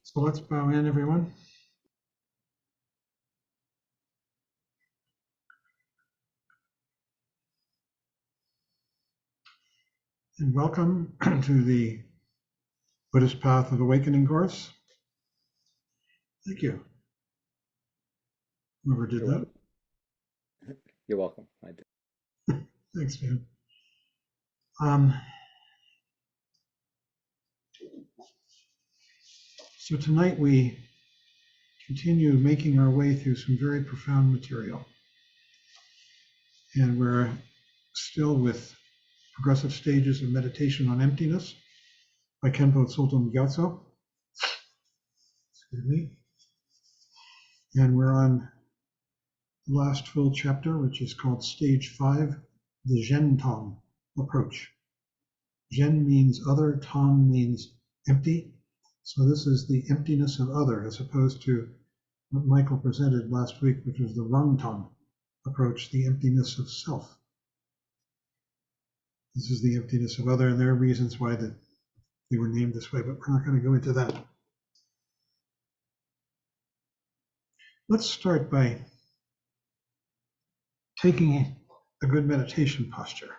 So let's bow in, everyone. And welcome to the Buddhist Path of Awakening course. Thank you. Whoever did that. You're welcome. I did. Thanks, man. So tonight we continue making our way through some very profound material. And we're still with Progressive Stages of Meditation on Emptiness by Khenpo Tsultrim Gyatso. Excuse me. And we're on the last full chapter, which is called Stage 5, the Zhen Tong approach. Zhen means other, Tong means empty. So this is the emptiness of other, as opposed to what Michael presented last week, which was the Rung Tong approach, the emptiness of self. This is the emptiness of other, and there are reasons why they were named this way, but we're not going to go into that. Let's start by taking a good meditation posture.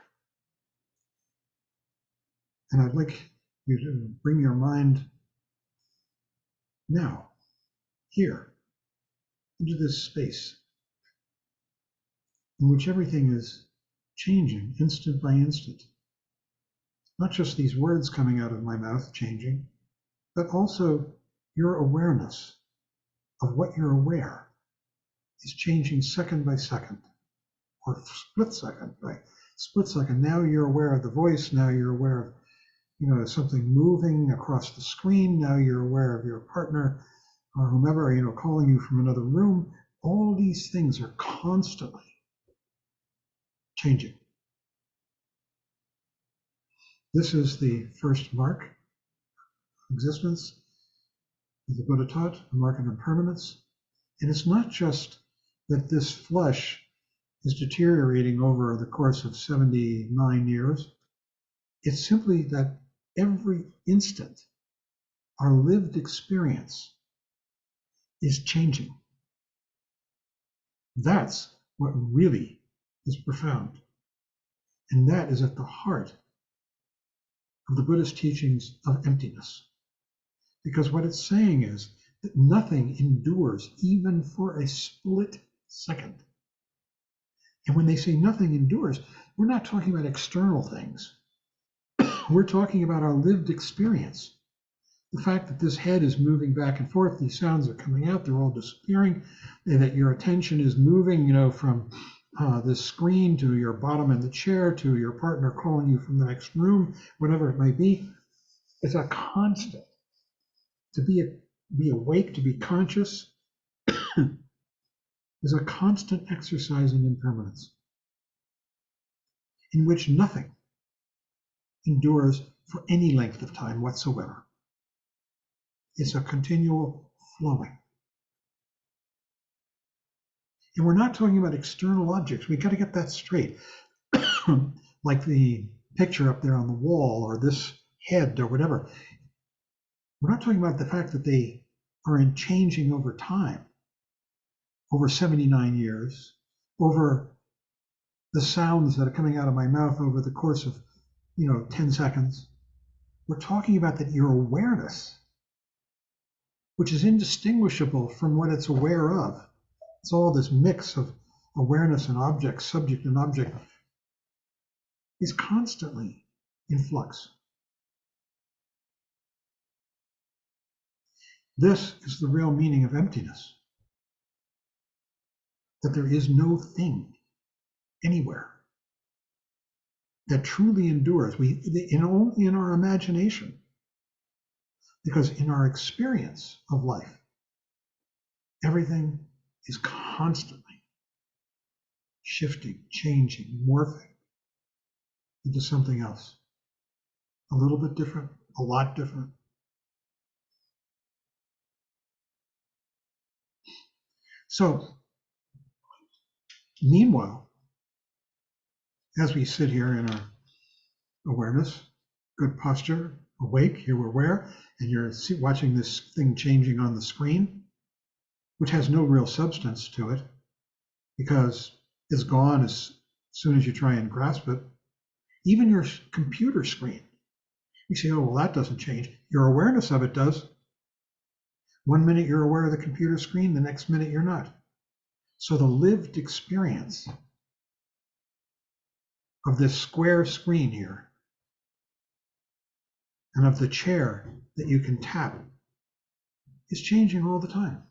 And I'd like you to bring your mind now, here, into this space in which everything is changing instant by instant. Not just these words coming out of my mouth changing, but also your awareness of what you're aware is changing second by second, or split second by split second. Now you're aware of the voice, now you're aware of something moving across the screen, now you're aware of your partner or whomever, calling you from another room. All these things are constantly changing. This is the first mark of existence that the Buddha taught, the mark of impermanence. And it's not just that this flesh is deteriorating over the course of 79 years. It's simply that every instant, our lived experience is changing. That's what really is profound. And that is at the heart of the Buddhist teachings of emptiness. Because what it's saying is that nothing endures even for a split second. And when they say nothing endures, we're not talking about external things. We're talking about our lived experience. The fact that this head is moving back and forth, these sounds are coming out, they're all disappearing, and that your attention is moving, from the screen to your bottom in the chair to your partner calling you from the next room, whatever it might be. It's a constant. To be awake, to be conscious, is a constant exercise in impermanence, in which nothing endures for any length of time whatsoever. It's a continual flowing. And we're not talking about external objects. We've got to get that straight. Like the picture up there on the wall, or this head, or whatever. We're not talking about the fact that they are changing over time, over 79 years, over the sounds that are coming out of my mouth over the course of 10 seconds. We're talking about that your awareness, which is indistinguishable from what it's aware of. It's all this mix of awareness and object, subject and object, is constantly in flux. This is the real meaning of emptiness. That there is no thing anywhere that truly endures. Only in our imagination. Because in our experience of life, everything is constantly shifting, changing, morphing into something else. A little bit different, a lot different. So, meanwhile, as we sit here in our awareness, good posture, awake, you're aware, and you're watching this thing changing on the screen, which has no real substance to it because it's gone as soon as you try and grasp it. Even your computer screen, you say, oh, well, that doesn't change. Your awareness of it does. 1 minute you're aware of the computer screen, the next minute you're not. So the lived experience of this square screen here and of the chair that you can tap is changing all the time.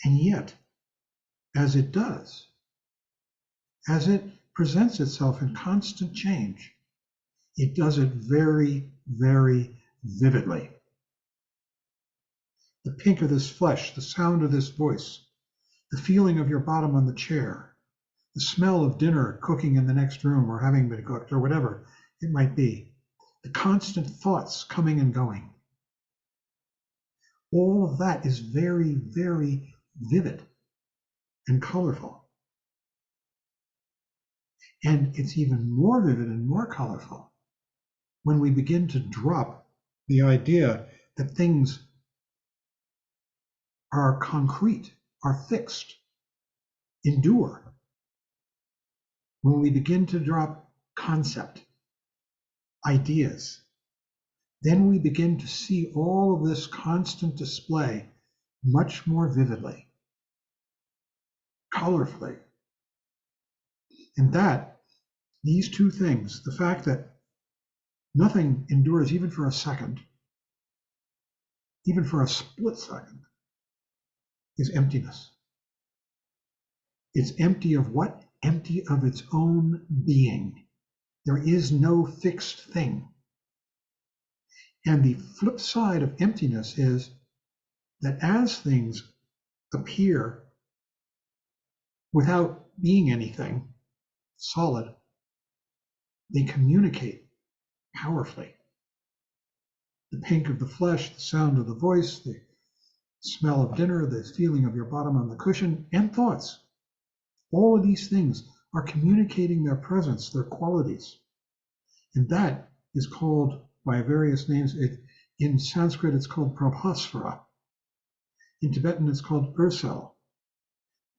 And yet, as it does, as it presents itself in constant change, it does it very, very vividly. The pink of this flesh, the sound of this voice, the feeling of your bottom on the chair, the smell of dinner cooking in the next room or having been cooked or whatever it might be, the constant thoughts coming and going. All of that is very, very vivid and colorful. And it's even more vivid and more colorful when we begin to drop the idea that things are concrete, are fixed, endure. When we begin to drop concept, ideas, then we begin to see all of this constant display much more vividly, colorfully. And that, these two things, the fact that nothing endures even for a second, even for a split second, is emptiness. It's empty of what? Empty of its own being. There is no fixed thing. And the flip side of emptiness is that as things appear without being anything solid, they communicate powerfully. The pink of the flesh, the sound of the voice, the smell of dinner, the feeling of your bottom on the cushion, and thoughts. All of these things are communicating their presence, their qualities. And that is called by various names. In Sanskrit, it's called prabhasvara. In Tibetan, it's called ursel.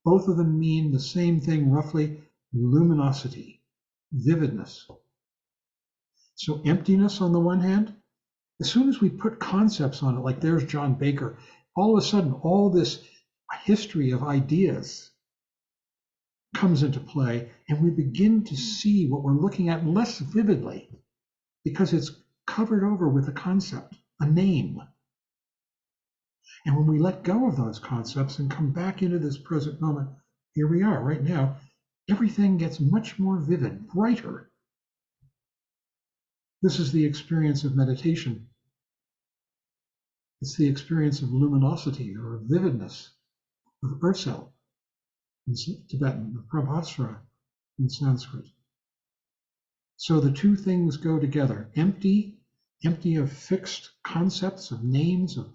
Both of them mean the same thing roughly: luminosity, vividness. So emptiness on the one hand, as soon as we put concepts on it, like there's John Baker, all of a sudden all this history of ideas comes into play, and we begin to see what we're looking at less vividly because it's covered over with a concept, a name. And when we let go of those concepts and come back into this present moment, here we are right now, everything gets much more vivid, brighter. This is the experience of meditation. It's the experience of luminosity or vividness, of ursel in Tibetan, of prabhasvara in Sanskrit. So the two things go together: empty of fixed concepts, of names, of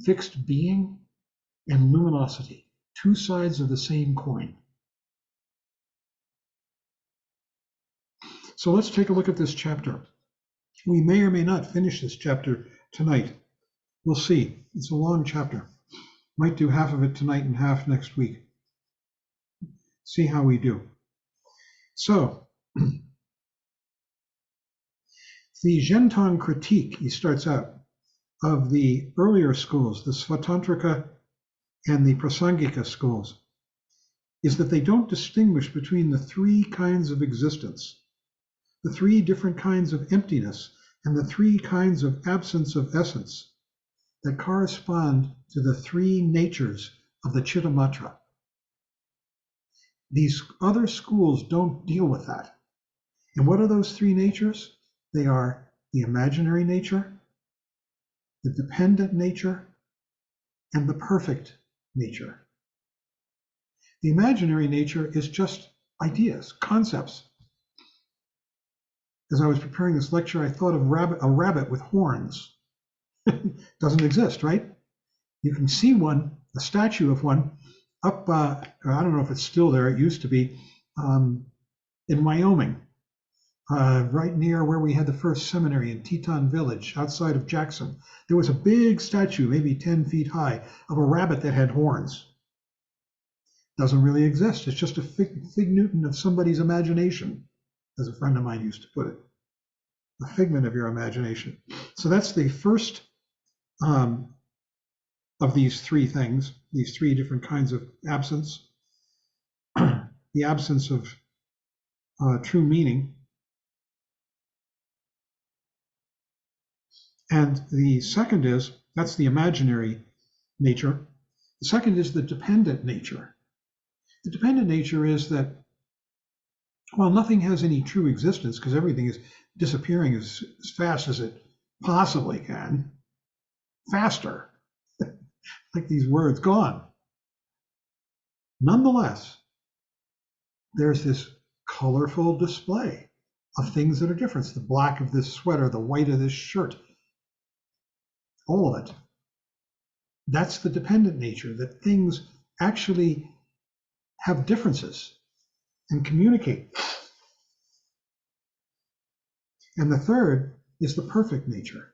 fixed being, and luminosity, two sides of the same coin. So let's take a look at this chapter. We may or may not finish this chapter tonight. We'll see. It's a long chapter. Might do half of it tonight and half next week. See how we do. So, the Zhentong critique, he starts out, of the earlier schools, the Svatantrika and the Prasangika schools, is that they don't distinguish between the three kinds of existence, the three different kinds of emptiness, and the three kinds of absence of essence that correspond to the three natures of the Chittamatra. These other schools don't deal with that. And what are those three natures? They are the imaginary nature, the dependent nature, and the perfect nature. The imaginary nature is just ideas, concepts. As I was preparing this lecture, I thought of a rabbit with horns. Doesn't exist, right? You can see one, a statue of one, up, I don't know if it's still there, it used to be, in Wyoming. right near where we had the first seminary in Teton Village, outside of Jackson. There was a big statue, maybe 10 feet high, of a rabbit that had horns. Doesn't really exist. It's just a fig Newton of somebody's imagination, as a friend of mine used to put it. A figment of your imagination. So that's the first of these three things, these three different kinds of absence. The absence of true meaning. And the second is, that's the imaginary nature. The second is the dependent nature. The dependent nature is that, well, nothing has any true existence because everything is disappearing as fast as it possibly can. Faster, like these words, gone. Nonetheless, there's this colorful display of things that are different. The black of this sweater, the white of this shirt, all of it. That's the dependent nature, that things actually have differences and communicate. And the third is the perfect nature.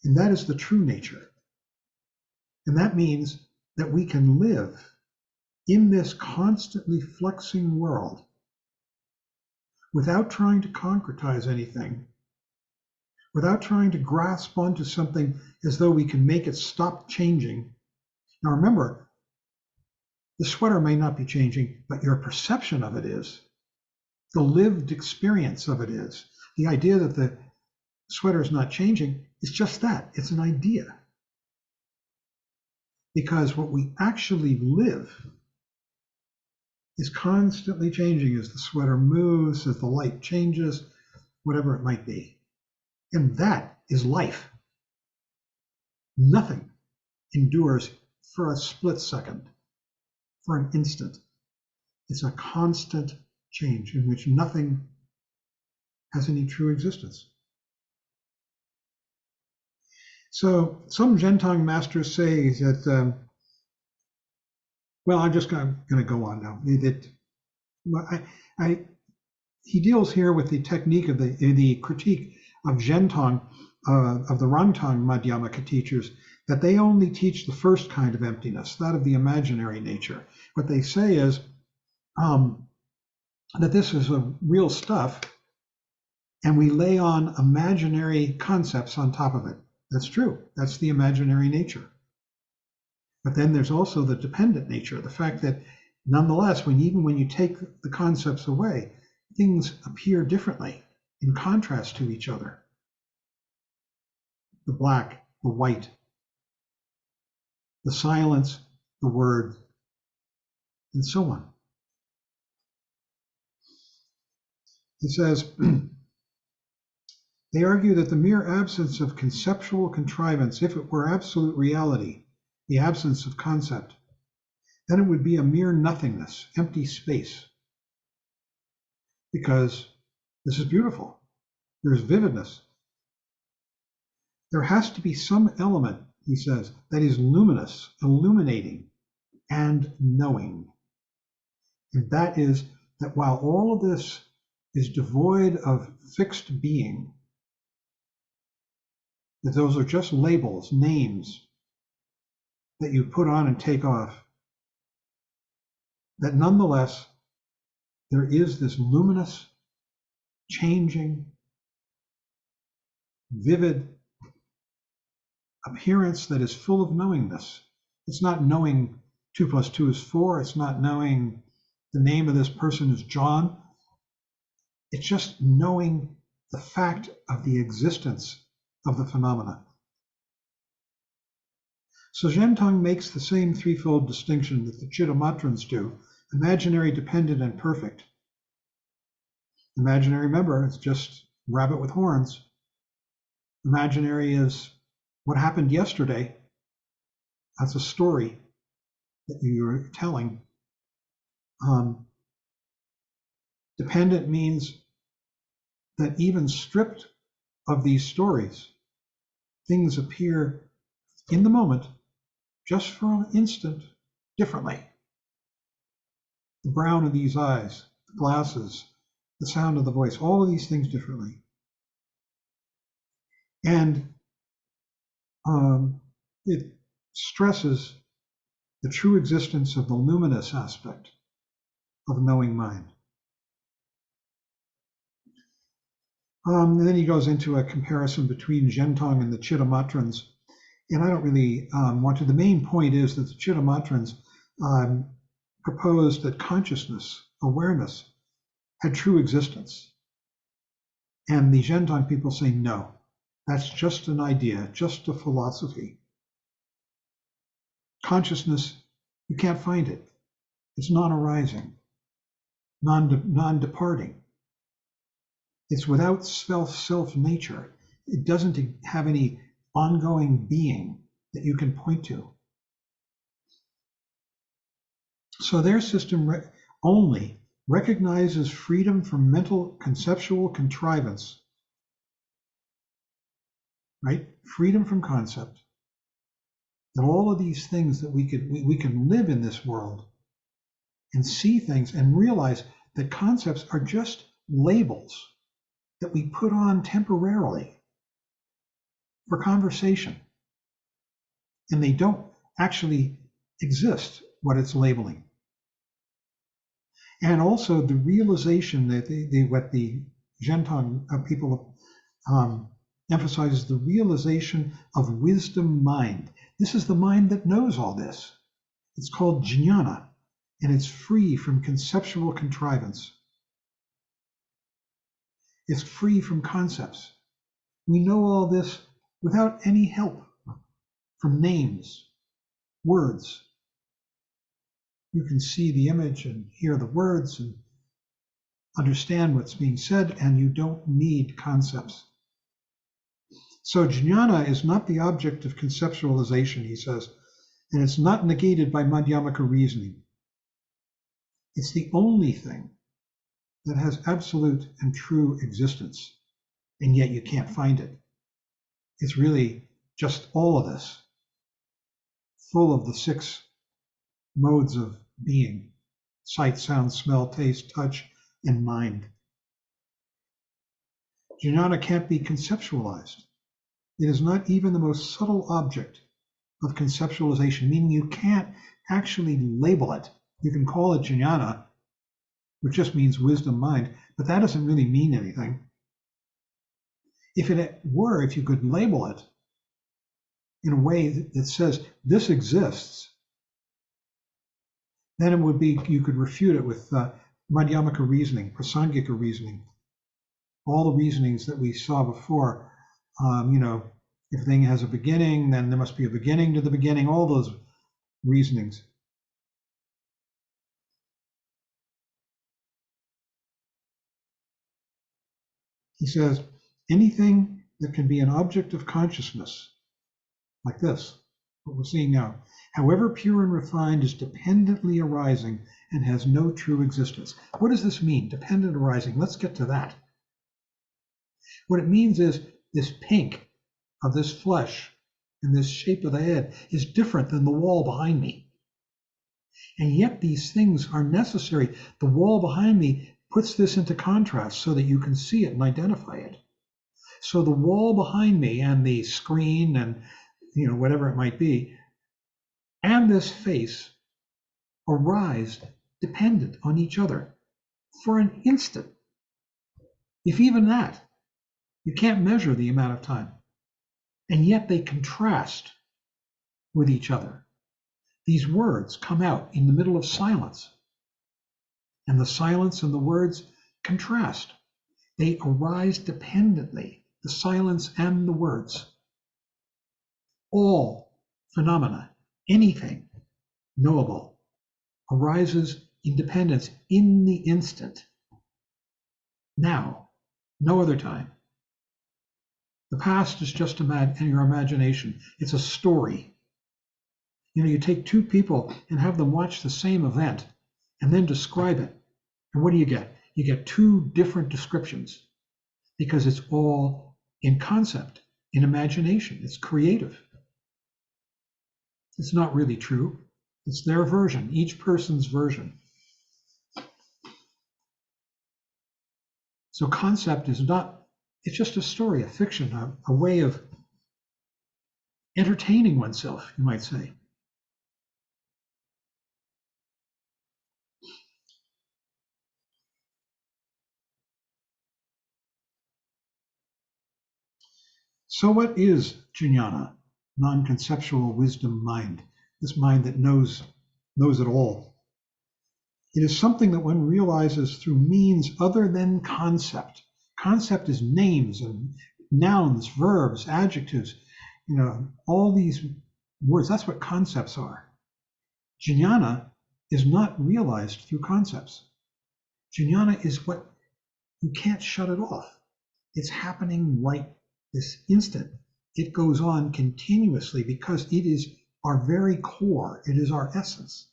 And that is the true nature. And that means that we can live in this constantly flexing world without trying to concretize anything, without trying to grasp onto something as though we can make it stop changing. Now remember, the sweater may not be changing, but your perception of it is. The lived experience of it is. The idea that the sweater is not changing is just that. It's an idea. Because what we actually live is constantly changing as the sweater moves, as the light changes, whatever it might be. And that is life. Nothing endures for a split second, for an instant. It's a constant change in which nothing has any true existence. So some Gentong masters say that, well, I'm just going to go on now. He deals here with the technique of the critique of Gentong, of the Rangtong Madhyamaka teachers, that they only teach the first kind of emptiness, that of the imaginary nature. What they say is that this is a real stuff, and we lay on imaginary concepts on top of it. That's true. That's the imaginary nature. But then there's also the dependent nature, the fact that nonetheless, even when you take the concepts away, things appear differently in contrast to each other. The black, the white, the silence, the word, and so on. He says, they argue that the mere absence of conceptual contrivance, if it were absolute reality, the absence of concept, then it would be a mere nothingness, empty space. Because this is beautiful. There's vividness. There has to be some element, he says, that is luminous, illuminating, and knowing. And that is that while all of this is devoid of fixed being, that those are just labels, names that you put on and take off, that nonetheless there is this luminous, changing, vivid appearance that is full of knowingness. It's not knowing 2 + 2 is 4. It's not knowing the name of this person is John. It's just knowing the fact of the existence of the phenomena. So Gentong makes the same threefold distinction that the Chittamatrans do: imaginary, dependent, and perfect. Imaginary, remember, it's just rabbit with horns. Imaginary is what happened yesterday. That's a story that you're telling. Dependent means that even stripped of these stories, things appear in the moment, just for an instant, differently. The brown of these eyes, the glasses, the sound of the voice, all of these things differently. And it stresses the true existence of the luminous aspect of knowing mind. And then he goes into a comparison between Zhentong and the Chittamatrans. And I don't really want to. The main point is that the Chittamatrans proposed that consciousness, awareness, had true existence. And the Zhentong people say, no, that's just an idea, just a philosophy. Consciousness, you can't find it. It's non-arising, non-departing. It's without self nature. It doesn't have any ongoing being that you can point to. So their system only recognizes freedom from mental conceptual contrivance, right? Freedom from concept. That all of these things that we can live in this world and see things and realize that concepts are just labels that we put on temporarily for conversation. And they don't actually exist, what it's labeling. And also the realization that what the Zhentong people emphasizes, the realization of wisdom mind. This is the mind that knows all this. It's called jnana, and it's free from conceptual contrivance. It's free from concepts. We know all this without any help from names, words. You can see the image and hear the words and understand what's being said, and you don't need concepts. So jnana is not the object of conceptualization, he says, and it's not negated by Madhyamaka reasoning. It's the only thing that has absolute and true existence, and yet you can't find it. It's really just all of this, full of the 6 modes of being: sight, sound, smell, taste, touch, and mind. Jnana can't be conceptualized. It is not even the most subtle object of conceptualization, meaning you can't actually label it. You can call it jnana, which just means wisdom mind, but that doesn't really mean anything. If it were, if you could label it in a way that says this exists, then it would be, you could refute it with Madhyamaka reasoning, Prasangika reasoning, all the reasonings that we saw before. If a thing has a beginning, then there must be a beginning to the beginning, all those reasonings. He says, anything that can be an object of consciousness, like this, what we're seeing now, however pure and refined, is dependently arising and has no true existence. What does this mean, dependent arising? Let's get to that. What it means is this pink of this flesh and this shape of the head is different than the wall behind me. And yet these things are necessary. The wall behind me puts this into contrast so that you can see it and identify it. So the wall behind me and the screen and whatever it might be, and this face arise dependent on each other for an instant. If even that, you can't measure the amount of time. And yet they contrast with each other. These words come out in the middle of silence. And the silence and the words contrast. They arise dependently, the silence and the words. All phenomena, anything knowable, arises in dependence in the instant. Now, no other time. The past is just in your imagination. It's a story. You take 2 people and have them watch the same event and then describe it. And what do you get? You get 2 different descriptions because it's all in concept, in imagination. It's creative. It's not really true. It's their version, each person's version. So concept is not, it's just a story, a fiction, a way of entertaining oneself, you might say. So what is jnana, non-conceptual wisdom mind, this mind that knows it all? It is something that one realizes through means other than concept. Concept is names and nouns, verbs, adjectives, all these words. That's what concepts are. Jnana is not realized through concepts. Jnana is what you can't shut it off. It's happening right this instant. It goes on continuously because it is our very core. It is our essence.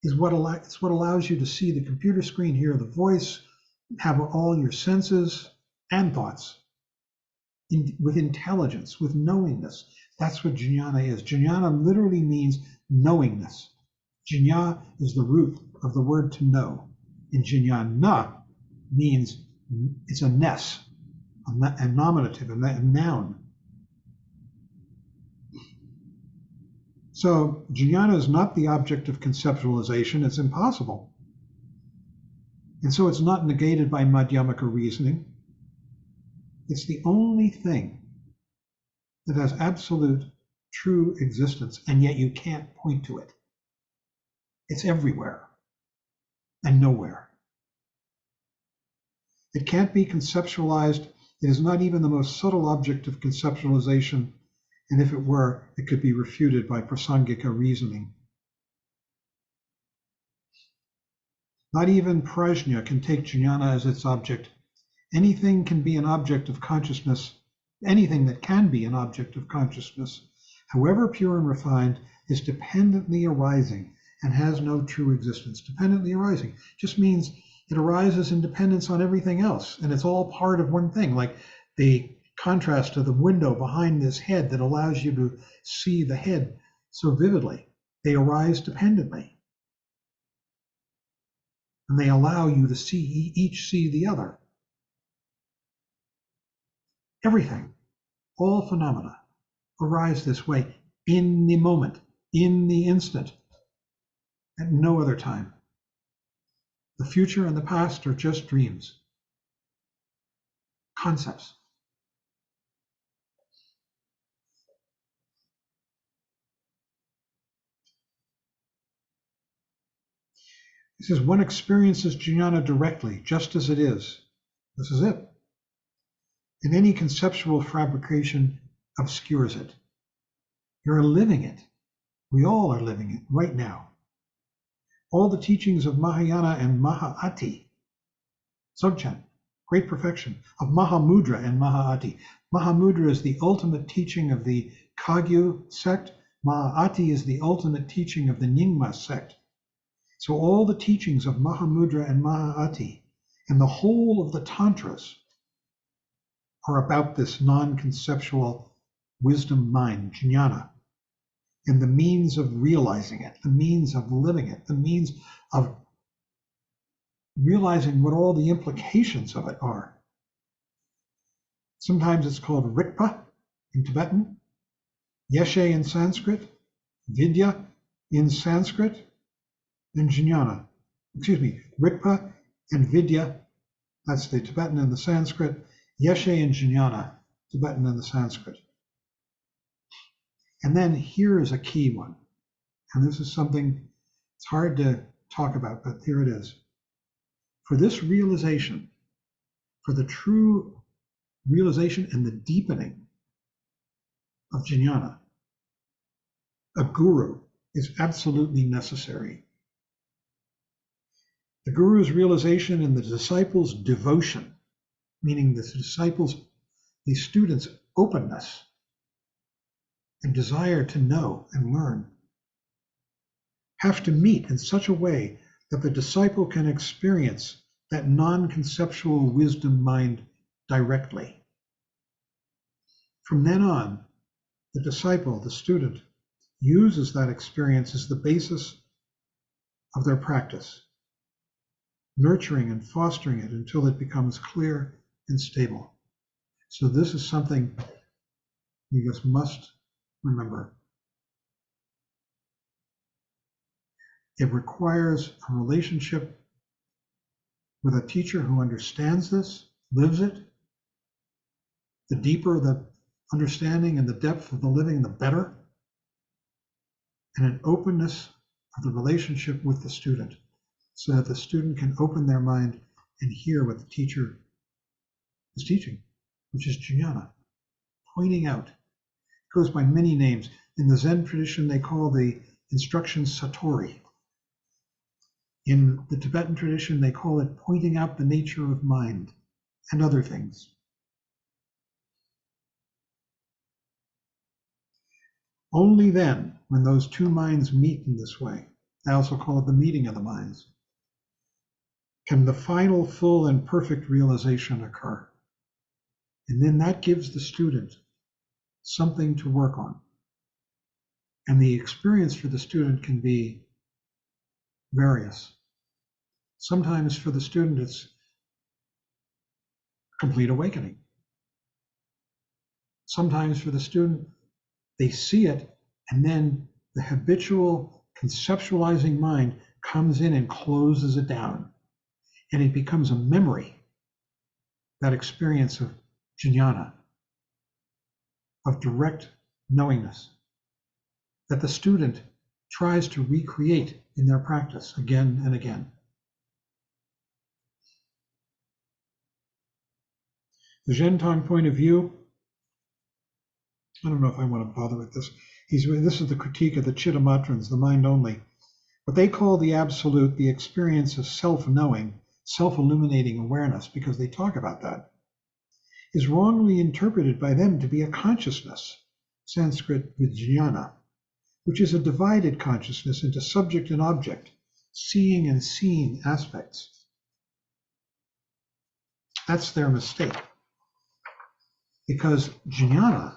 It's what allows you to see the computer screen, hear the voice, have all your senses and thoughts with intelligence, with knowingness. That's what jnana is. Jnana literally means knowingness. Jnana is the root of the word to know. And jnana means it's a ness, a nominative, a noun. So jnana is not the object of conceptualization. It's impossible. And so it's not negated by madhyamaka reasoning. It's the only thing that has absolute true existence, and yet you can't point to it. It's everywhere and nowhere. It can't be conceptualized. It is not even the most subtle object of conceptualization, and if it were, it could be refuted by prasangika reasoning. Not even prajna can take jnana as its object. Anything can be an object of consciousness. Anything that can be an object of consciousness, however pure and refined, is dependently arising and has no true existence. Dependently arising just means it arises in dependence on everything else, and it's all part of one thing, like the contrast of the window behind this head that allows you to see the head so vividly. They arise dependently, and they allow you to see each see the other. Everything, all phenomena, arise this way in the moment, in the instant, at no other time. The future and the past are just dreams, concepts. He says one experiences jnana directly, just as it is. This is it. And any conceptual fabrication obscures it. You're living it. We all are living it right now. All the teachings of Mahayana and Mahaati, Dzogchen, great perfection, of Mahamudra and Mahaati. Mahamudra is the ultimate teaching of the Kagyu sect. Mahaati is the ultimate teaching of the Nyingma sect. So all the teachings of Mahamudra and Mahaati and the whole of the Tantras are about this non-conceptual wisdom mind, jnana, and the means of realizing it, the means of living it, the means of realizing what all the implications of it are. Sometimes it's called Rikpa in Tibetan, Yeshe in Sanskrit, Vidya in Sanskrit, and jnana. Rikpa and Vidya, that's the Tibetan and the Sanskrit, Yeshe and jnana, Tibetan and the Sanskrit. And then here is a key one. And this is something it's hard to talk about, but here it is. For this realization, for the true realization and the deepening of jnana, a guru is absolutely necessary. The guru's realization and the disciples' devotion, meaning the students' openness and desire to know and learn, have to meet in such a way that the disciple can experience that non-conceptual wisdom mind directly. From then on, the disciple, the student, uses that experience as the basis of their practice. nurturing and fostering it until it becomes clear and stable. So this is something you just must remember. It requires a relationship with a teacher who understands this, lives it. The deeper the understanding and the depth of the living, the better. And an openness of the relationship with the student so that the student can open their mind and hear what the teacher is teaching, which is jnana, pointing out. It goes by many names. In the Zen tradition, they call the instructions satori. In the Tibetan tradition, they call it pointing out the nature of mind and other things. Only then, when those two minds meet in this way, I also call it the meeting of the minds, can the final, full, and perfect realization occur. And then that gives the student something to work on. And the experience for the student can be various. Sometimes for the student, it's complete awakening. Sometimes for the student, they see it, and then the habitual conceptualizing mind comes in and closes it down. And it becomes a memory, that experience of jnana, of direct knowingness, that the student tries to recreate in their practice again and again. The Zhentong point of view, I don't know if I want to bother with this. This is the critique of the Chittamatrans, the mind only. What they call the absolute, the experience of self-knowing, self-illuminating awareness, because they talk about that, is wrongly interpreted by them to be a consciousness, Sanskrit vijnana, which is a divided consciousness into subject and object, seeing and seeing aspects. That's their mistake. Because jnana,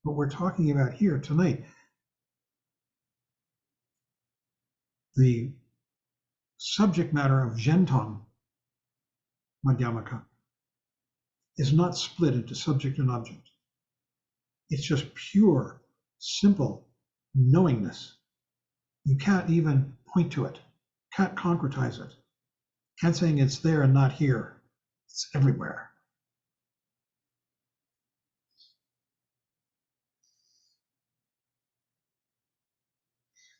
what we're talking about here tonight, the subject matter of Zhentong Madhyamaka is not split into subject and object. It's just pure, simple knowingness. You can't even point to it, can't concretize it, can't say it's there and not here. It's everywhere.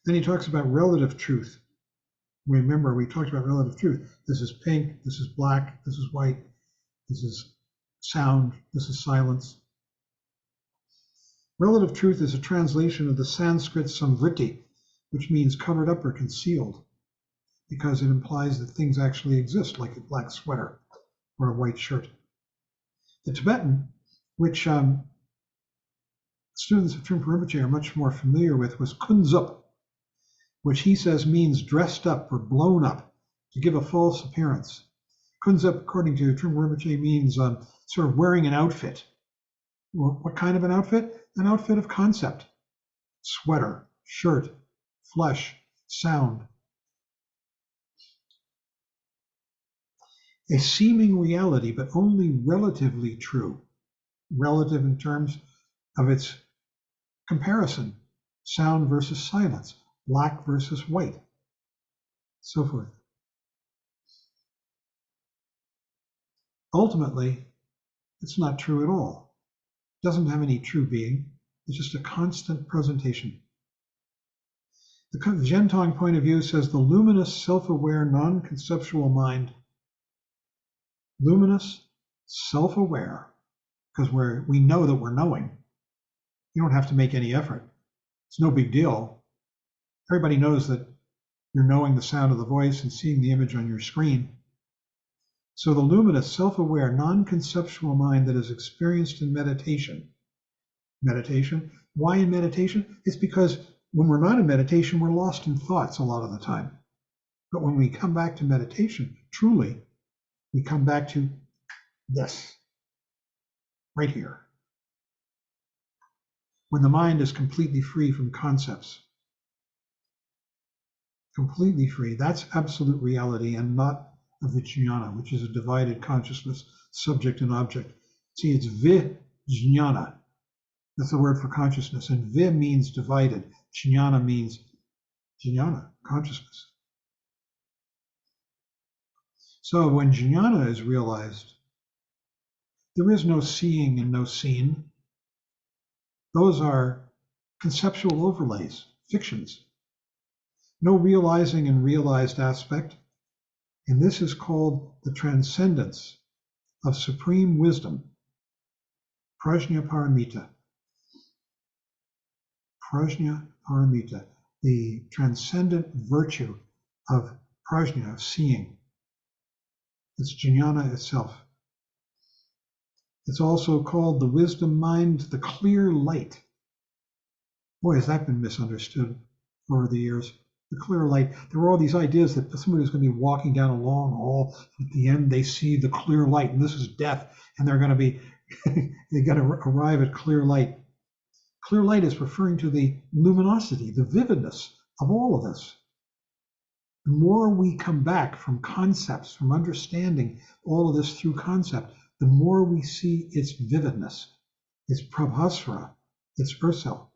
Then he talks about relative truth. Remember, we talked about relative truth. This is pink, this is black, this is white, this is sound, this is silence. Relative truth is a translation of the Sanskrit samvriti, which means covered up or concealed, because it implies that things actually exist, like a black sweater or a white shirt. The Tibetan, which students of Trungpa Rinpoche are much more familiar with, was kunzup, which he says means dressed up or blown up to give a false appearance. Kunzup, according to Trungpa Rinpoche, means sort of wearing an outfit. Well, what kind of an outfit? An outfit of concept. Sweater, shirt, flesh, sound. A seeming reality, but only relatively true. Relative in terms of its comparison. Sound versus silence. Black versus white. So forth. Ultimately, it's not true at all. It doesn't have any true being. It's just a constant presentation. The Zhentong point of view says the luminous, self-aware, non-conceptual mind, luminous, self-aware, because we know that we're knowing. You don't have to make any effort. It's no big deal. Everybody knows that you're knowing the sound of the voice and seeing the image on your screen. So the luminous, self-aware, non-conceptual mind that is experienced in meditation. Meditation. Why in meditation? It's because when we're not in meditation, we're lost in thoughts a lot of the time. But when we come back to meditation, truly, we come back to this, right here. When the mind is completely free from concepts. Completely free. That's absolute reality and not of vijnana, which is a divided consciousness, subject and object. See, it's vijnana. That's the word for consciousness. And vi means divided. Jnana means jnana, consciousness. So when jnana is realized, there is no seeing and no seen. Those are conceptual overlays, fictions. No realizing and realized aspect. And this is called the transcendence of supreme wisdom, prajna paramita. Prajna paramita, the transcendent virtue of prajna, of seeing. It's jnana itself. It's also called the wisdom mind, the clear light. Boy, has that been misunderstood over the years. The clear light. There were all these ideas that somebody was going to be walking down a long hall. At the end, they see the clear light, and this is death, and they're going to be, they got to arrive at clear light. Clear light is referring to the luminosity, the vividness of all of this. The more we come back from concepts, from understanding all of this through concept, the more we see its vividness, its prabhasra, its ursel.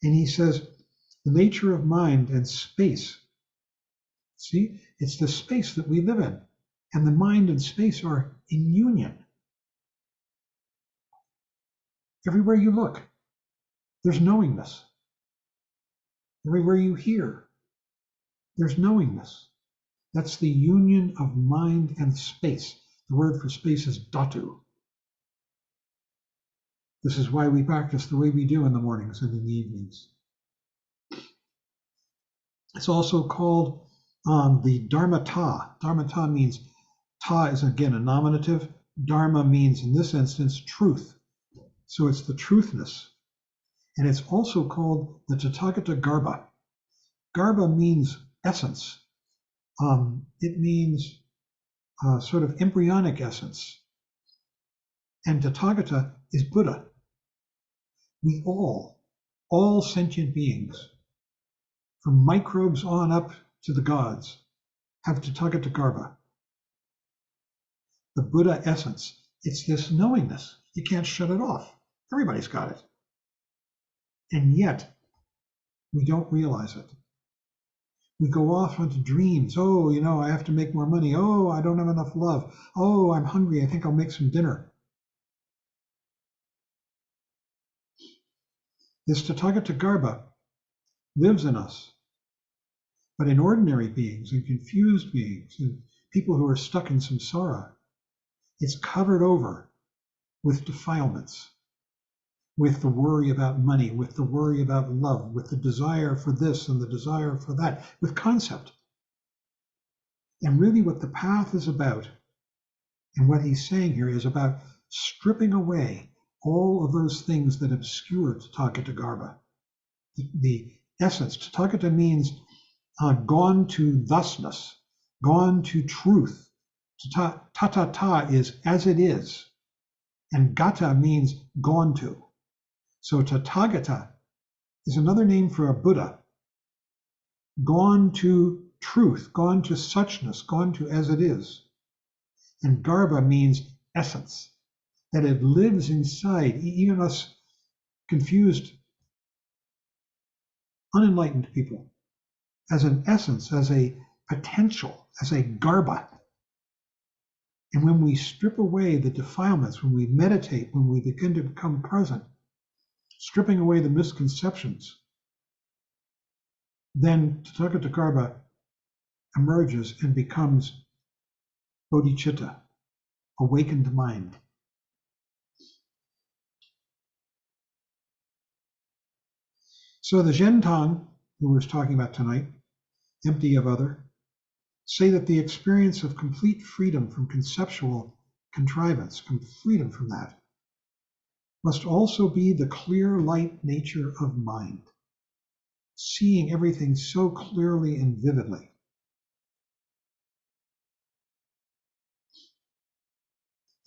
And he says, the nature of mind and space. See, it's the space that we live in. And the mind and space are in union. Everywhere you look, there's knowingness. Everywhere you hear, there's knowingness. That's the union of mind and space. The word for space is dhatu. This is why we practice the way we do in the mornings and in the evenings. It's also called the dharmata. Dharmata means, ta is again a nominative. Dharma means, in this instance, truth. So it's the truthness. And it's also called the Tathagata Garbha. Garbha means essence. It means sort of embryonic essence. And Tathagata is Buddha. We all sentient beings, from microbes on up to the gods, have Tathagata Garbha. The Buddha essence. It's this knowingness. You can't shut it off. Everybody's got it. And yet, we don't realize it. We go off into dreams. Oh, I have to make more money. Oh, I don't have enough love. Oh, I'm hungry. I think I'll make some dinner. This Tathagata Garbha lives in us. But in ordinary beings, in confused beings, in people who are stuck in samsara, it's covered over with defilements, with the worry about money, with the worry about love, with the desire for this and the desire for that, with concept. And really what the path is about, and what he's saying here, is about stripping away all of those things that obscure Tathagata Garbha. The essence, Tathagata means gone to thusness, gone to truth. Tatata is as it is, and gata means gone to. So Tathagata is another name for a Buddha, gone to truth, gone to suchness, gone to as it is. And Garbha means essence, that it lives inside, even us confused, unenlightened people, as an essence, as a potential, as a Garbha. And when we strip away the defilements, when we meditate, when we begin to become present, stripping away the misconceptions, then Tathagata Garbha emerges and becomes bodhicitta, awakened mind. So the Zhentang, who we're talking about tonight, empty of other, say that the experience of complete freedom from conceptual contrivance, freedom from that, must also be the clear light nature of mind, seeing everything so clearly and vividly.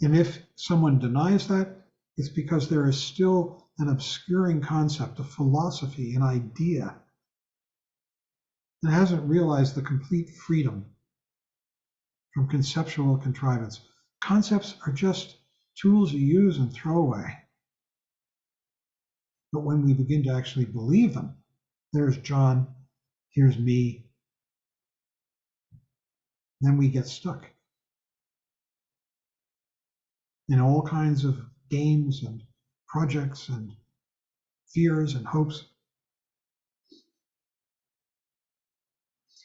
And if someone denies that, it's because there is still an obscuring concept, a philosophy, an idea that hasn't realized the complete freedom from conceptual contrivance. Concepts are just tools you use and throw away. But when we begin to actually believe them, there's John, here's me, then we get stuck in all kinds of games and projects and fears and hopes.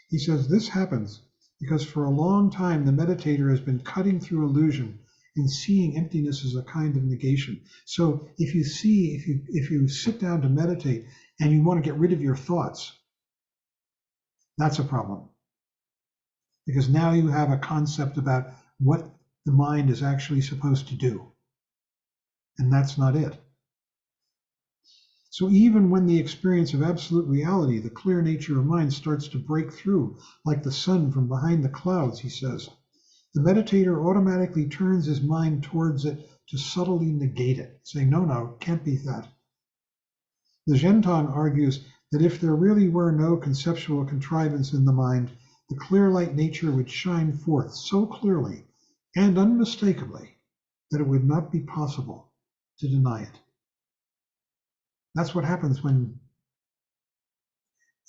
He says this happens because for a long time the meditator has been cutting through illusion and seeing emptiness as a kind of negation. So if you sit down to meditate and you want to get rid of your thoughts, that's a problem. Because now you have a concept about what the mind is actually supposed to do. And that's not it. So even when the experience of absolute reality, the clear nature of mind, starts to break through, like the sun from behind the clouds, he says, the meditator automatically turns his mind towards it to subtly negate it, saying, no, it can't be that. The Zhentong argues that if there really were no conceptual contrivance in the mind, the clear light nature would shine forth so clearly and unmistakably that it would not be possible to deny it. That's what happens and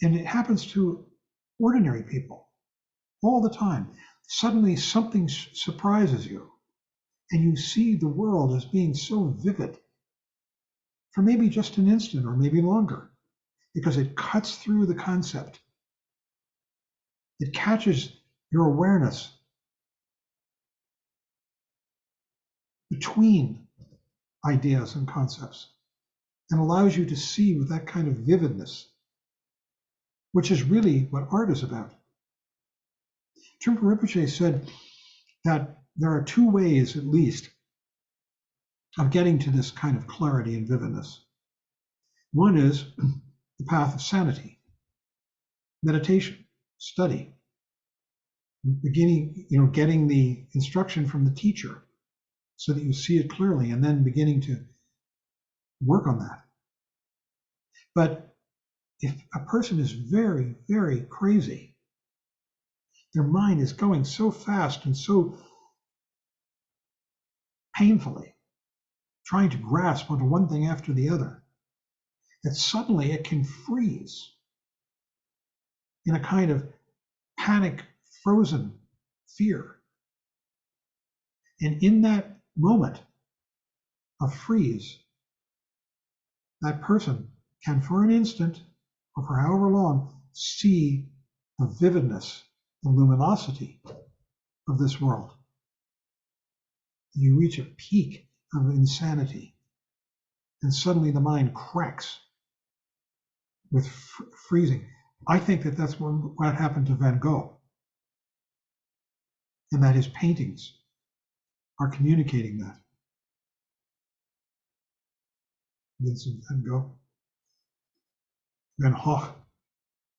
it happens to ordinary people all the time. Suddenly something surprises you and you see the world as being so vivid for maybe just an instant or maybe longer, because it cuts through the concept. It catches your awareness between ideas and concepts and allows you to see with that kind of vividness, which is really what art is about. Trungpa Rinpoche said that there are two ways, at least, of getting to this kind of clarity and vividness. One is the path of sanity, meditation, study, getting the instruction from the teacher so that you see it clearly and then beginning to work on that. But if a person is very, very crazy, their mind is going so fast and so painfully, trying to grasp onto one thing after the other, that suddenly it can freeze in a kind of panic, frozen fear. And in that moment of freeze, that person can, for an instant or for however long, see the vividness, the luminosity of this world. You reach a peak of insanity, and suddenly the mind cracks with freezing. I think that that's what happened to Van Gogh, and that his paintings are communicating that. Vincent van Gogh. Van Gogh,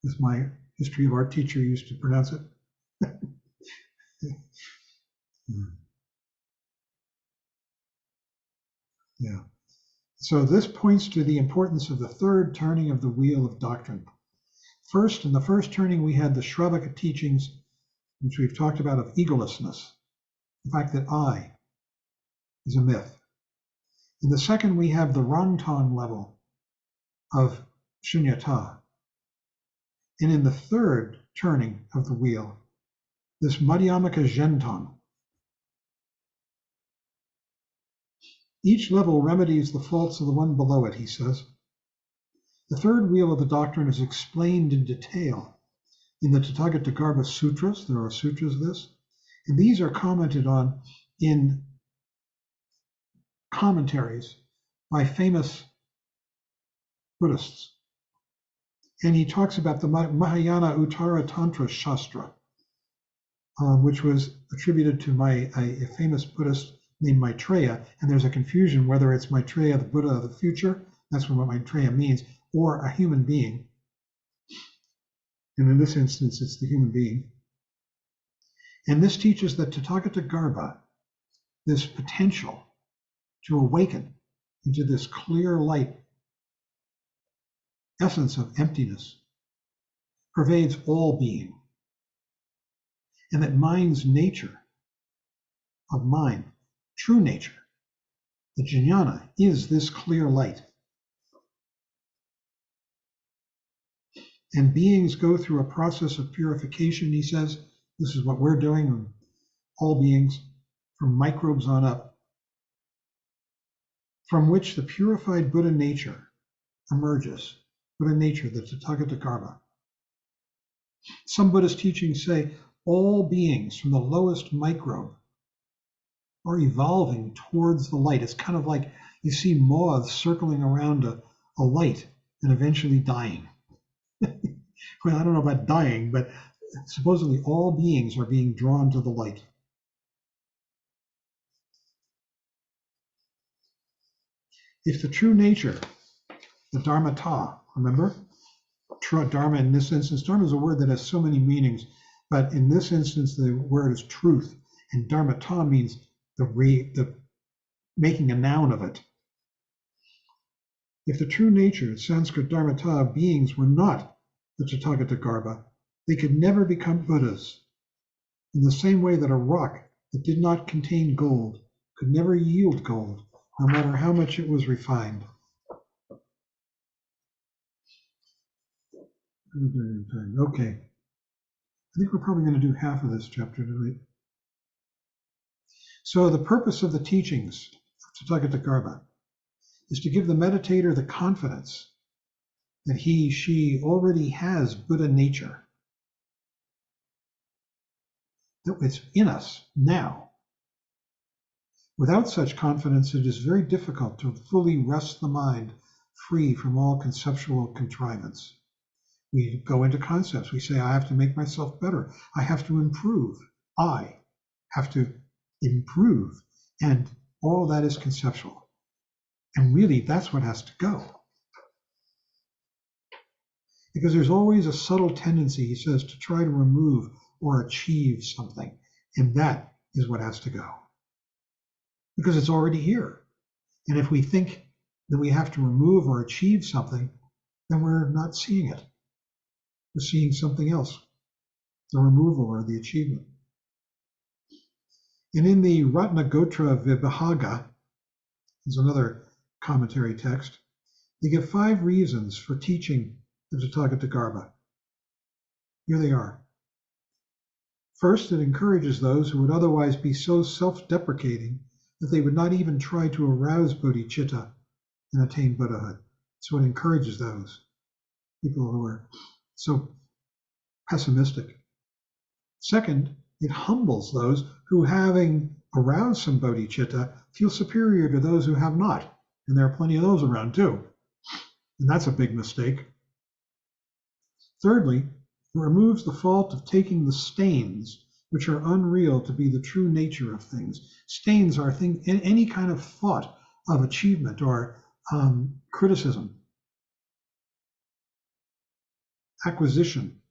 as my history of art teacher used to pronounce it. Yeah. So this points to the importance of the third turning of the wheel of doctrine. First, in the first turning, we had the Shravaka teachings, which we've talked about, of egolessness, the fact that I is a myth. In the second, we have the Rangtong level of Shunyata. And in the third turning of the wheel, this Madhyamaka Zhentong. Each level remedies the faults of the one below it, he says. The third wheel of the doctrine is explained in detail in the Tathagatagarbha Sutras. There are sutras of this, and these are commented on in commentaries by famous Buddhists. And he talks about the Mahayana Uttara Tantra Shastra, which was attributed to a famous Buddhist named Maitreya. And there's a confusion whether it's Maitreya, the Buddha of the future, that's what Maitreya means, or a human being. And in this instance, it's the human being. And this teaches that Tathagatagarbha, this potential to awaken into this clear light essence of emptiness, pervades all being. and that mind's nature of mind, true nature, the jnana, is this clear light. And beings go through a process of purification, he says. This is what we're doing, all beings, from microbes on up, from which the purified Buddha nature emerges. Buddha nature, the Tathagata. Some Buddhist teachings say all beings from the lowest microbe are evolving towards the light. It's kind of like you see moths circling around a light and eventually dying. Well, I don't know about dying, but supposedly all beings are being drawn to the light. If the true nature, the dharmata, remember? True dharma in this instance, dharma is a word that has so many meanings, but in this instance, the word is truth, and dharmata means the making a noun of it. If the true nature, Sanskrit dharmata, of beings were not the Tathagata, they could never become Buddhas. In the same way that a rock that did not contain gold could never yield gold, no matter how much it was refined. Okay. I think we're probably going to do half of this chapter tonight. So the purpose of the teachings of Tathagata is to give the meditator the confidence that he, she already has Buddha nature, that it's in us now. Without such confidence, it is very difficult to fully rest the mind free from all conceptual contrivance. We go into concepts. We say, I have to make myself better. I have to improve. I have to improve. And all that is conceptual. And really, that's what has to go. Because there's always a subtle tendency, he says, to try to remove or achieve something. And that is what has to go. Because it's already here. And if we think that we have to remove or achieve something, then we're not seeing it. We're seeing something else, the removal or the achievement. And in the Ratnagotra Vibhaga, there's another commentary text, they give 5 reasons for teaching the Tathagata. Here they are. First, it encourages those who would otherwise be so self-deprecating that they would not even try to arouse bodhicitta and attain Buddhahood. So it encourages those people who are so pessimistic. Second, it humbles those who, having aroused some bodhicitta, feel superior to those who have not. And there are plenty of those around too. And that's a big mistake. Thirdly, it removes the fault of taking the stains, which are unreal, to be the true nature of things. Stains are any kind of thought of achievement or criticism, acquisition,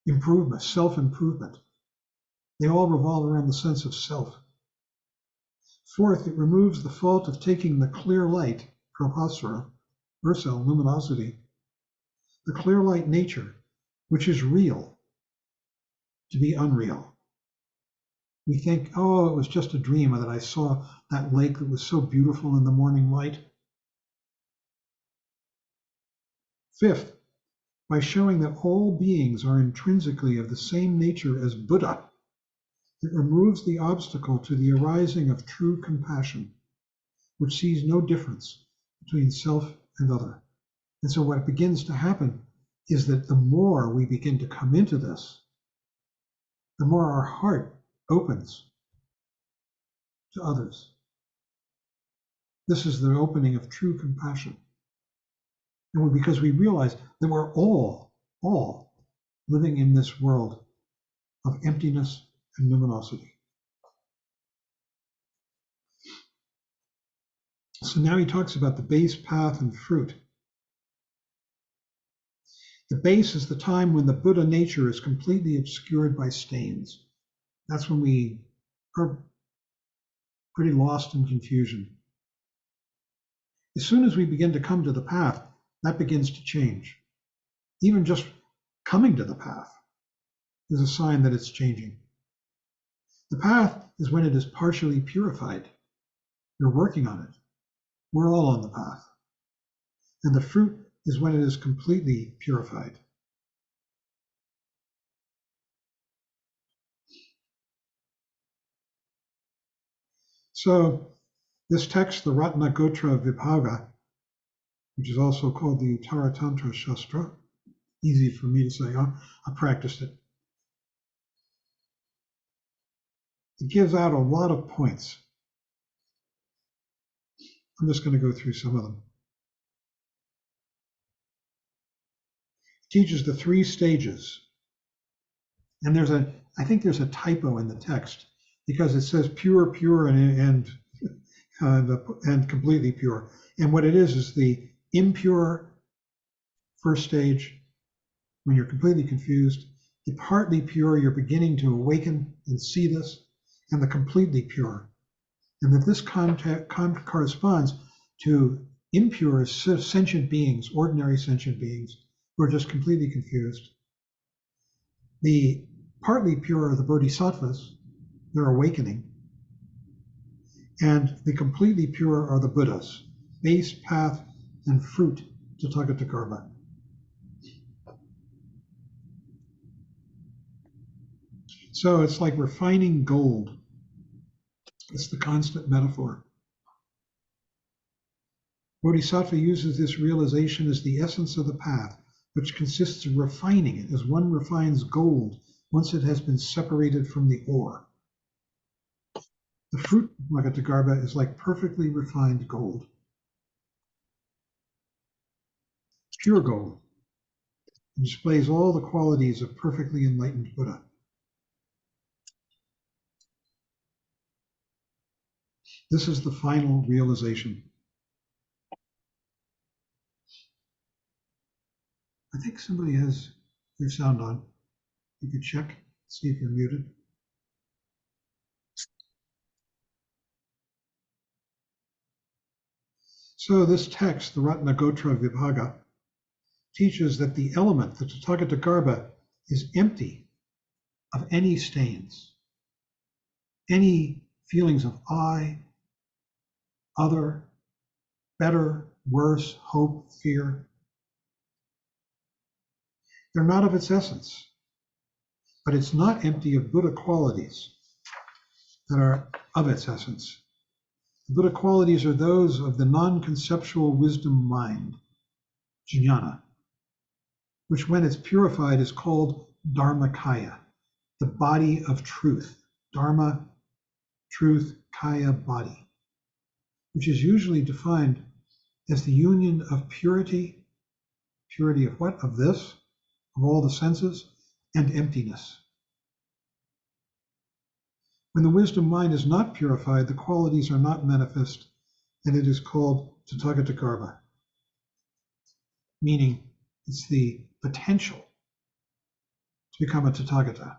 improvement, self-improvement. They all revolve around the sense of self. Fourth, it removes the fault of taking the clear light, prabhasara, versa, luminosity, the clear light nature, which is real, to be unreal. We think, oh, it was just a dream, or that I saw that lake that was so beautiful in the morning light. Fifth, by showing that all beings are intrinsically of the same nature as Buddha, it removes the obstacle to the arising of true compassion, which sees no difference between self and other. And so what begins to happen is that the more we begin to come into this, the more our heart opens to others. This is the opening of true compassion. And because we realize that we're all living in this world of emptiness and luminosity. So now he talks about the base, path, and fruit. The base is the time when the Buddha nature is completely obscured by stains. That's when we are pretty lost in confusion. As soon as we begin to come to the path, that begins to change. Even just coming to the path is a sign that it's changing. The path is when it is partially purified. You're working on it. We're all on the path. And the fruit is when it is completely purified. So this text, the Ratnagotra Vibhaga, which is also called the Uttara Tantra Shastra, easy for me to say, I practiced it. It gives out a lot of points. I'm just going to go through some of them. It teaches the 3 stages. And I think there's a typo in the text because it says pure, pure, and completely pure. And what it is the impure first stage, when you're completely confused, the partly pure, you're beginning to awaken and see this, and the completely pure. And that this corresponds to impure sentient beings, ordinary sentient beings, who are just completely confused. The partly pure are the bodhisattvas, they're awakening. And the completely pure are the Buddhas, base, path, and fruit to Tathagata. So it's like refining gold. It's the constant metaphor. Bodhisattva uses this realization as the essence of the path, which consists of refining it as one refines gold once it has been separated from the ore. The fruit of Tathagata is like perfectly refined gold. Pure gold. It displays all the qualities of perfectly enlightened Buddha. This is the final realization. I think somebody has their sound on. You could check, see if you're muted. So this text, the Ratnagotra Vibhaga, teaches that the element, the Tathagata, is empty of any stains, any feelings of I, other, better, worse, hope, fear. They're not of its essence, but it's not empty of Buddha qualities that are of its essence. The Buddha qualities are those of the non-conceptual wisdom mind, jnana, which when it's purified is called Dharmakaya, the body of truth. Dharma, truth, kaya, body, which is usually defined as the union of purity, purity of what? Of this, of all the senses, and emptiness. When the wisdom mind is not purified, the qualities are not manifest, and it is called Tathagata, meaning it's the potential to become a Tathagata,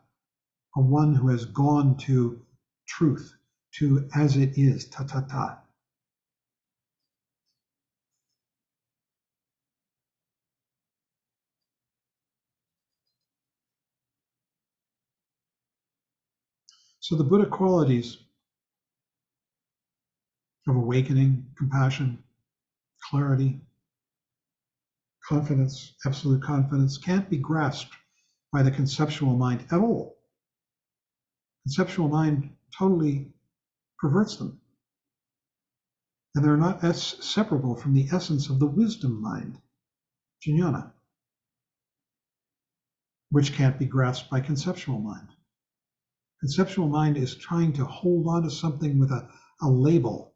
a one who has gone to truth, to as it is, ta-ta-ta. So the Buddha qualities of awakening, compassion, clarity, confidence, absolute confidence, can't be grasped by the conceptual mind at all. Conceptual mind totally perverts them. And they're not as separable from the essence of the wisdom mind, jnana, which can't be grasped by conceptual mind. Conceptual mind is trying to hold on to something with a label,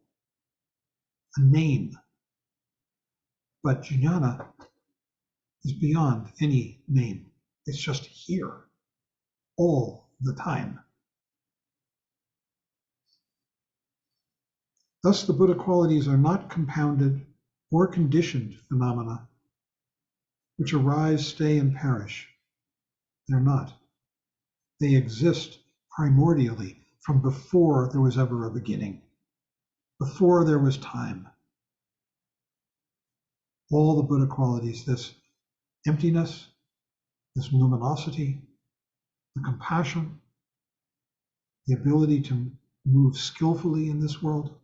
a name. But jnana is beyond any name. It's just here, all the time. Thus, the Buddha qualities are not compounded or conditioned phenomena which arise, stay, and perish. They're not. They exist primordially from before there was ever a beginning, before there was time. All the Buddha qualities, this emptiness, this luminosity, the compassion, the ability to move skillfully in this world.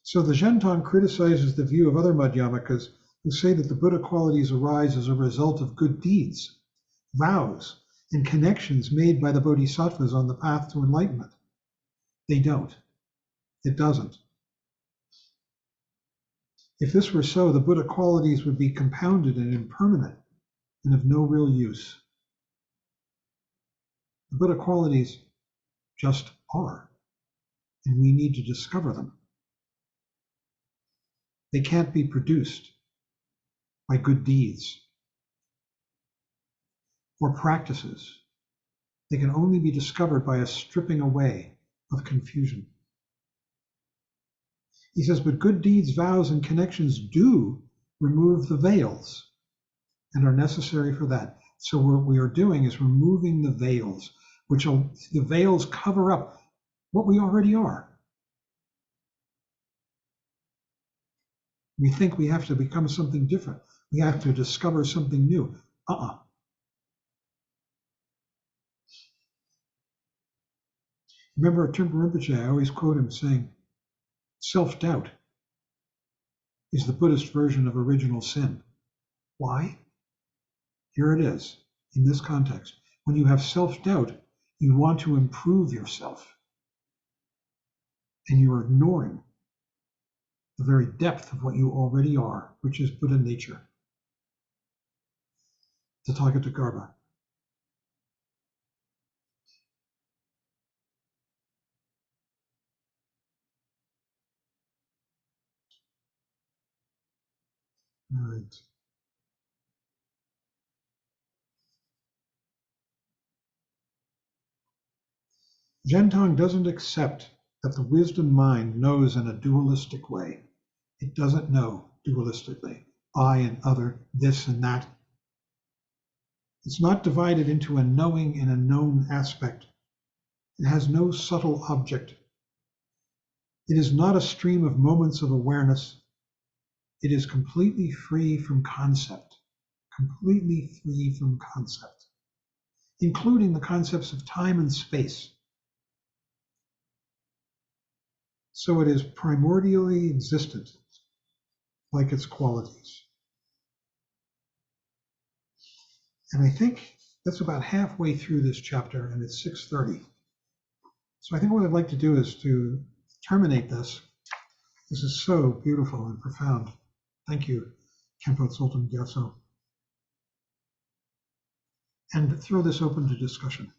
So the Zhentong criticizes the view of other Madhyamikas who say that the Buddha qualities arise as a result of good deeds, vows, and connections made by the bodhisattvas on the path to enlightenment. They don't. It doesn't. If this were so, the Buddha qualities would be compounded and impermanent and of no real use. The Buddha qualities just are, and we need to discover them. They can't be produced by good deeds or practices. They can only be discovered by a stripping away of confusion. He says, but good deeds, vows, and connections do remove the veils and are necessary for that. So what we are doing is removing the veils, the veils cover up what we already are. We think we have to become something different. We have to discover something new. Remember Trungpa Rinpoche, I always quote him saying, self-doubt is the Buddhist version of original sin. Why? Here it is, in this context. When you have self-doubt, you want to improve yourself. And you're ignoring the very depth of what you already are, which is Buddha nature. Tathagata Garbha. All right. Zhentong doesn't accept that the wisdom mind knows in a dualistic way. It doesn't know dualistically, I and other, this and that. It's not divided into a knowing and a known aspect. It has no subtle object. It is not a stream of moments of awareness. It is completely free from concept, including the concepts of time and space. So it is primordially existent, like its qualities. And I think that's about halfway through this chapter, and it's 6:30. So I think what I'd like to do is to terminate this. This is so beautiful and profound. Thank you, Khenpo Tsulten Gyatso. And throw this open to discussion.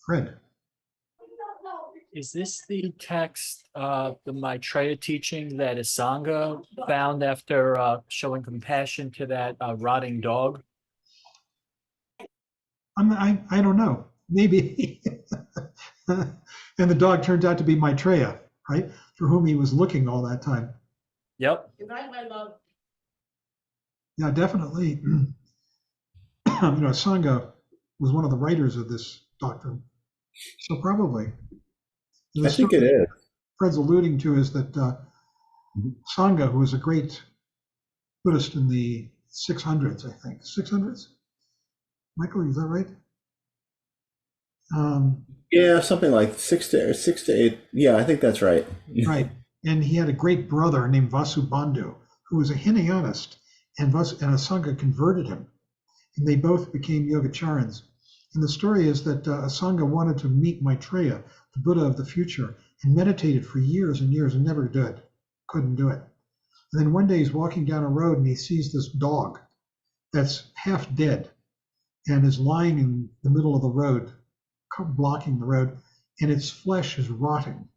Fred. Is this the text, the Maitreya teaching that Asanga found after showing compassion to that rotting dog? I don't know. Maybe. And the dog turned out to be Maitreya, right? For whom he was looking all that time. Yep. Good night, my love. Yeah, definitely. Asanga was one of the writers of this doctrine. So probably. I think it is. Fred's alluding to is that Sangha, who was a great Buddhist in the 600s, I think. 600s? Michael, is that right? Yeah, something like 6 to 8. Yeah, I think that's right. Right. And he had a great brother named Vasubandhu, who was a Hinayanist, and Asanga converted him. And they both became Yogacharans. And the story is that Asanga wanted to meet Maitreya, the Buddha of the future, and meditated for years and years and never couldn't do it. And then one day he's walking down a road and he sees this dog that's half dead and is lying in the middle of the road, blocking the road, and its flesh is rotting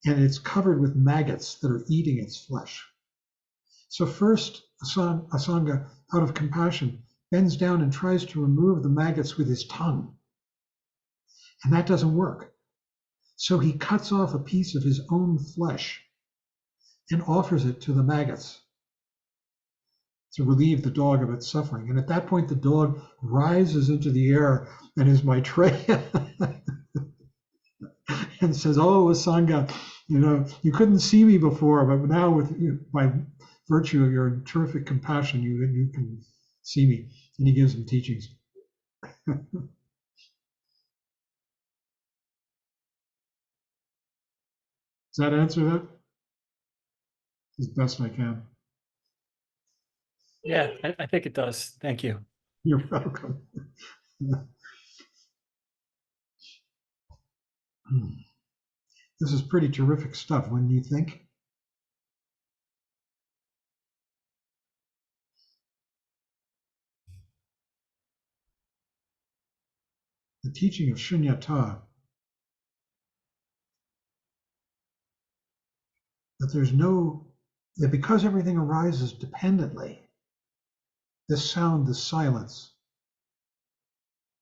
and it's covered with maggots that are eating its flesh. So first, Asanga, out of compassion, bends down and tries to remove the maggots with his tongue. And that doesn't work. So he cuts off a piece of his own flesh and offers it to the maggots. to relieve the dog of its suffering. And at that point, the dog rises into the air and is Maitreya and says, "Oh, Asanga, you couldn't see me before, but now by virtue of your terrific compassion, you can see me." And he gives him teachings. Does that answer that? As best I can. Yeah, I think it does. Thank you. You're welcome. This is pretty terrific stuff, wouldn't you think? The teaching of Shunyata, that because everything arises dependently, this sound, this silence,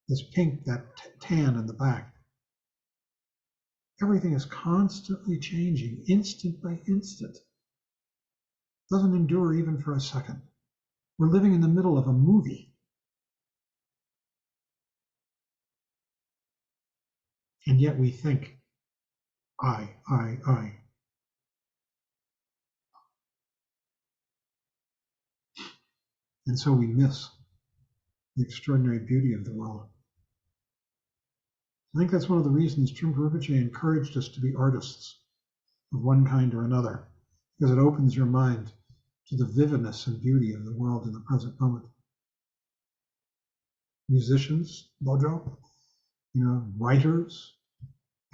this pink, that tan in the back, everything is constantly changing, instant by instant. Doesn't endure even for a second. We're living in the middle of a movie. And yet we think, I. And so we miss the extraordinary beauty of the world. I think that's one of the reasons Trungpa Rinpoche encouraged us to be artists of one kind or another, because it opens your mind to the vividness and beauty of the world in the present moment. Musicians, Bojo, writers,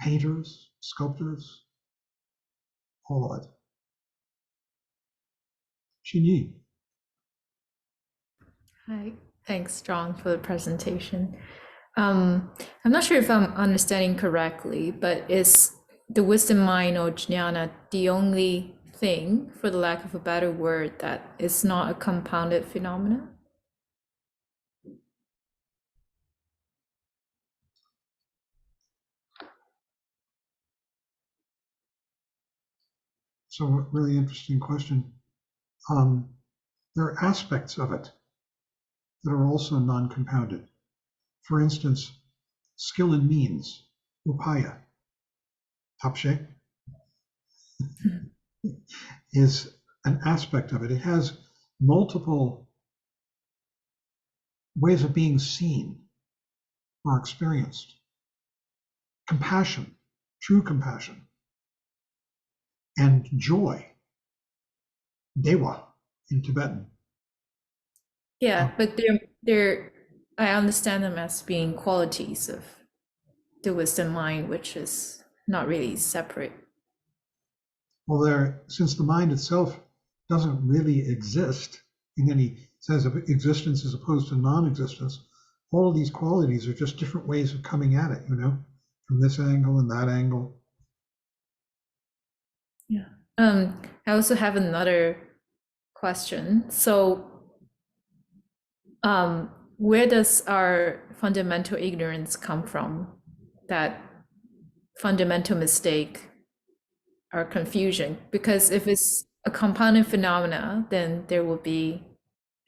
painters, sculptors, all of it. Shinyi. Hi, thanks, John, for the presentation. I'm not sure if I'm understanding correctly, but is the wisdom mind or jnana the only thing, for the lack of a better word, that is not a compounded phenomenon? So, a really interesting question. There are aspects of it that are also non-compounded. For instance, skill and means, upaya, tapshe, is an aspect of it. It has multiple ways of being seen or experienced. Compassion, true compassion, and joy, dewa in Tibetan. Yeah, but they're I understand them as being qualities of the wisdom mind, which is not really separate. Well, since the mind itself doesn't really exist in any sense of existence as opposed to non-existence, all of these qualities are just different ways of coming at it, from this angle and that angle. Yeah. I also have another question. So, where does our fundamental ignorance come from? That fundamental mistake or confusion? Because if it's a compounded phenomena, then there will be,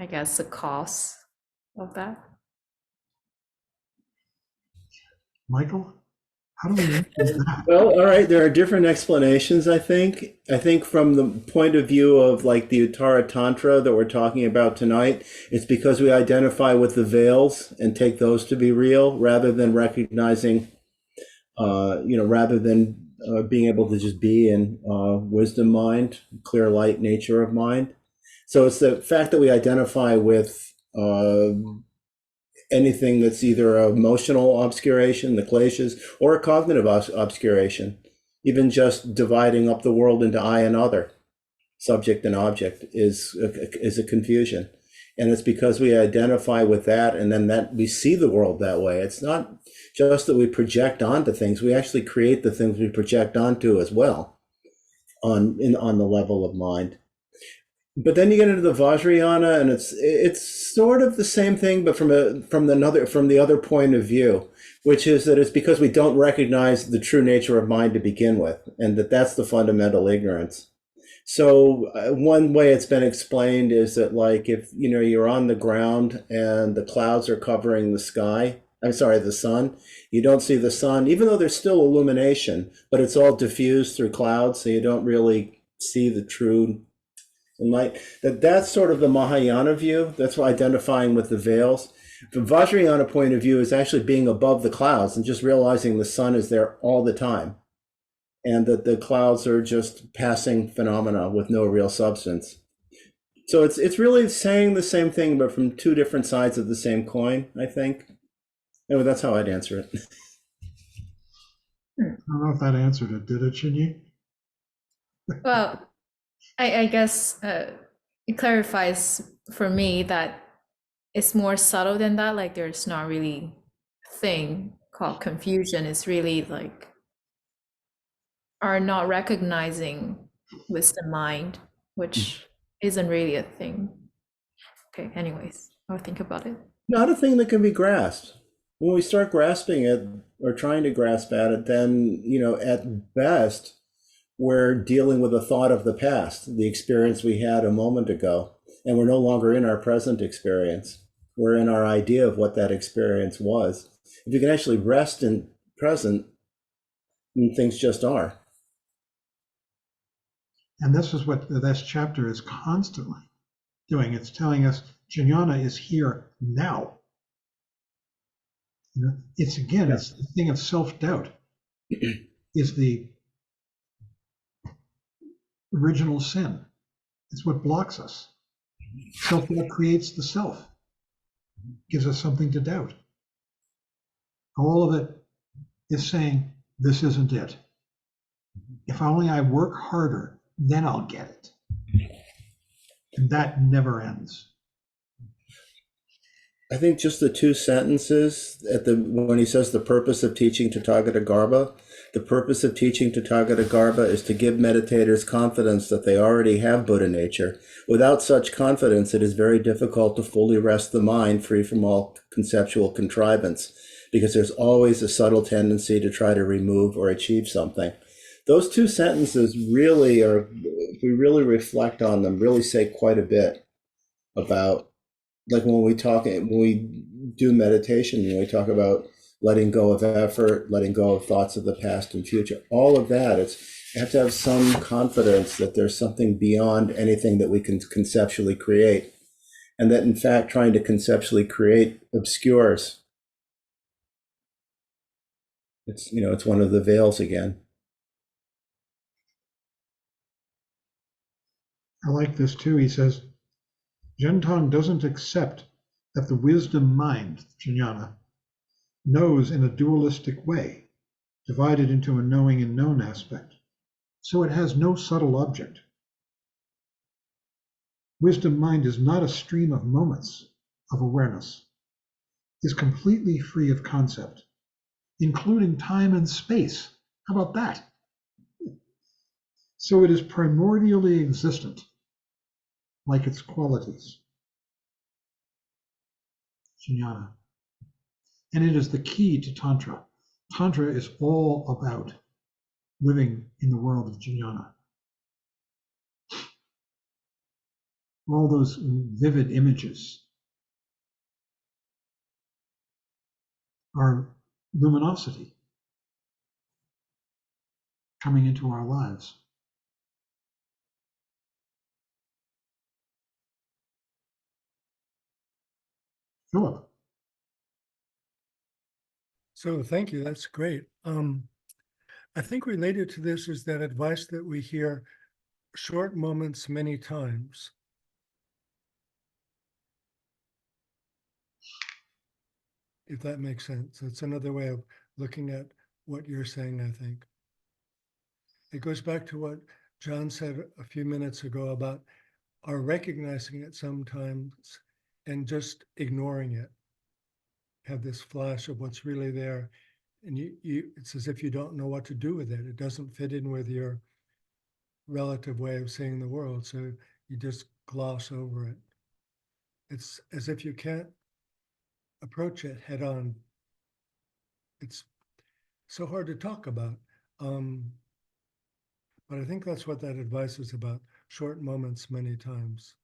I guess, a cause of that. Michael, how do we answer that? Well, all right, there are different explanations, I think. I think from the point of view of like the Uttara Tantra that we're talking about tonight, it's because we identify with the veils and take those to be real rather than recognizing, rather than being able to just be in wisdom mind, clear light nature of mind. So it's the fact that we identify with anything that's either an emotional obscuration, the kleshas, or a cognitive obscuration. Even just dividing up the world into I and other, subject and object, is a confusion. And it's because we identify with that, and then that we see the world that way. It's not just that we project onto things, we actually create the things we project onto as well on the level of mind. But then you get into the Vajrayana, and it's sort of the same thing, but from the other point of view, which is that it's because we don't recognize the true nature of mind to begin with, and that's the fundamental ignorance. So one way it's been explained is that, like, if you're on the ground and the clouds are covering the sky, I'm sorry, the sun, you don't see the sun, even though there's still illumination, but it's all diffused through clouds, so you don't really see the true light. That's sort of the Mahayana view. That's what identifying with the veils. From Vajrayana point of view is actually being above the clouds and just realizing the sun is there all the time, and that the clouds are just passing phenomena with no real substance. So it's really saying the same thing, but from two different sides of the same coin, I think. Anyway, that's how I'd answer it. I don't know if that answered it. Did it, Chinyi? Well, I guess it clarifies for me that it's more subtle than that. Like there's not really a thing called confusion. It's really like are not recognizing wisdom mind, which isn't really a thing. Okay, anyways, I'll think about it. Not a thing that can be grasped. When we start grasping it or trying to grasp at it, then, at best, we're dealing with a thought of the past, the experience we had a moment ago, and we're no longer in our present experience. We're in our idea of what that experience was. If you can actually rest in present, then things just are. And this is what this chapter is constantly doing. It's telling us jnana is here now. It's again, it's the thing of self-doubt is the original sin. It's what blocks us. Self-doubt creates the self, gives us something to doubt. All of it is saying, this isn't it. If only I work harder, then I'll get it. And that never ends. I think just the two sentences when he says the purpose of teaching Tathagata, the purpose of teaching Tathagata is to give meditators confidence that they already have Buddha nature. Without such confidence, it is very difficult to fully rest the mind free from all conceptual contrivance, because there's always a subtle tendency to try to remove or achieve something. Those two sentences really are, if we really reflect on them, really say quite a bit about, like when we do meditation, when we talk about letting go of effort, letting go of thoughts of the past and future, all of that, you have to have some confidence that there's something beyond anything that we can conceptually create. And that in fact, trying to conceptually create obscures. It's one of the veils again. I like this too. He says, Gentong doesn't accept that the wisdom mind, jnana, knows in a dualistic way, divided into a knowing and known aspect, so it has no subtle object. Wisdom mind is not a stream of moments of awareness, is completely free of concept, including time and space. How about that? So it is primordially existent, like its qualities. Jnana. And it is the key to Tantra. Tantra is all about living in the world of jnana. All those vivid images are luminosity coming into our lives. Philip. So thank you. That's great. I think related to this is that advice that we hear short moments many times. If that makes sense. It's another way of looking at what you're saying, I think. It goes back to what John said a few minutes ago about our recognizing it sometimes and just ignoring it. Have this flash of what's really there, and it's as if you don't know what to do with it. It doesn't fit in with your relative way of seeing the world, so you just gloss over it. It's as if you can't approach it head on. It's so hard to talk about. But I think that's what that advice is about, short moments many times.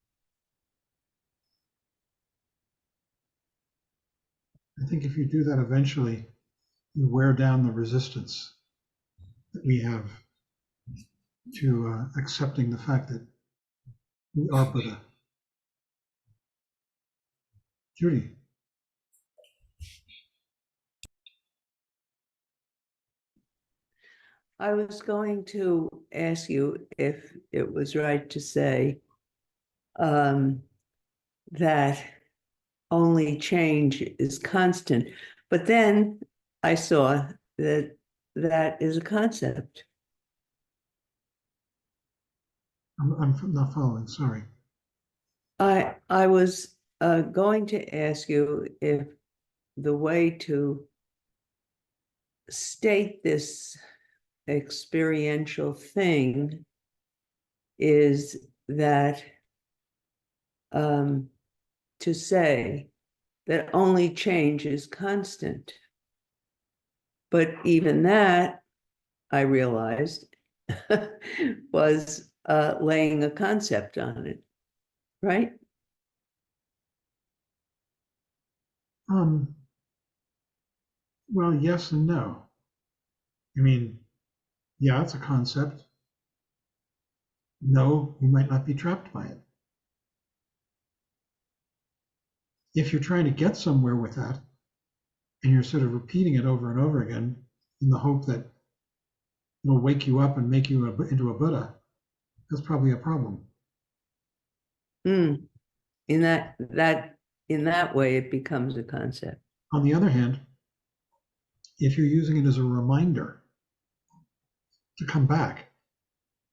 I think if you do that eventually, you wear down the resistance that we have to accepting the fact that we are Buddha. Judy. I was going to ask you if it was right to say that only change is constant, but then I saw that that is a concept. I'm not following, sorry. I was going to ask you if the way to state this experiential thing is that to say that only change is constant. But even that, I realized, was laying a concept on it, right? Well, yes and no. I mean, yeah, it's a concept. No, you might not be trapped by it. If you're trying to get somewhere with that, and you're sort of repeating it over and over again in the hope that it'll wake you up and make you into a Buddha, that's probably a problem. Mm. In that way, it becomes a concept. On the other hand, if you're using it as a reminder to come back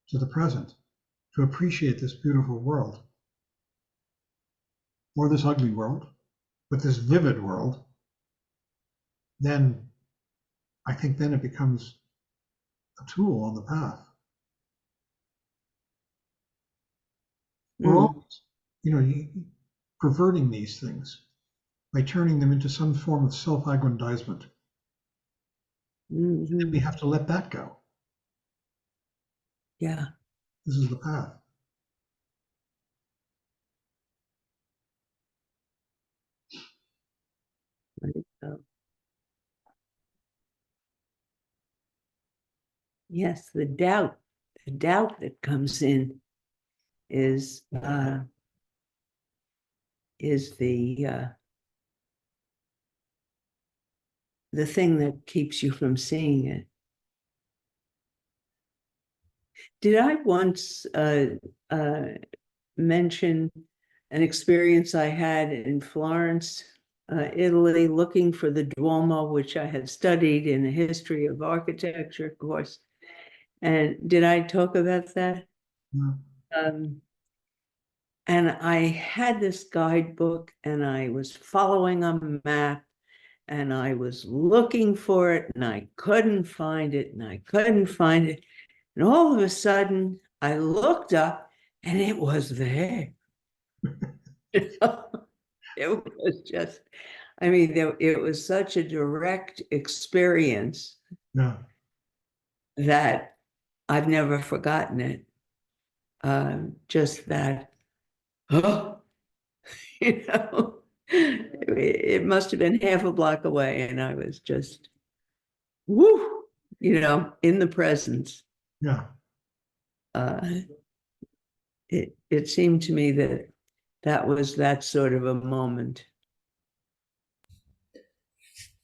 to the present, to appreciate this beautiful world, or this ugly world, but this vivid world, then I think then it becomes a tool on the path. We're always, perverting these things by turning them into some form of self-aggrandizement. Mm-hmm. We have to let that go. Yeah. This is the path. Yes, the doubt that comes in is the thing that keeps you from seeing it. Did I once mention an experience I had in Florence, Italy, looking for the Duomo, which I had studied in the history of architecture course? And did I talk about that? No. And I had this guidebook and I was following a map and I was looking for it and I couldn't find it and I couldn't find it. And all of a sudden I looked up and it was there. It was just, I mean, it was such a direct experience Yeah. that I've never forgotten it. Just that, oh, it must have been half a block away and I was just, woo, in the presence. Yeah. It seemed to me that was that sort of a moment.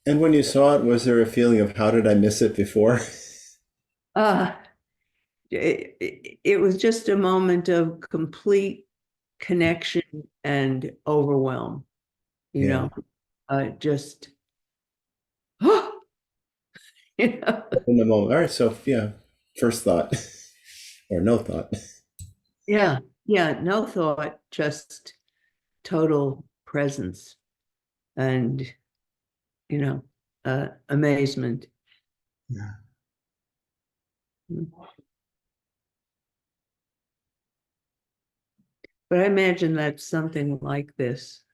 And when you saw it, was there a feeling of how did I miss it before? It was just a moment of complete connection and overwhelm, just, In the moment. All right, so yeah, first thought or no thought. yeah, no thought, just total presence and, amazement. Yeah. But I imagine that something like this,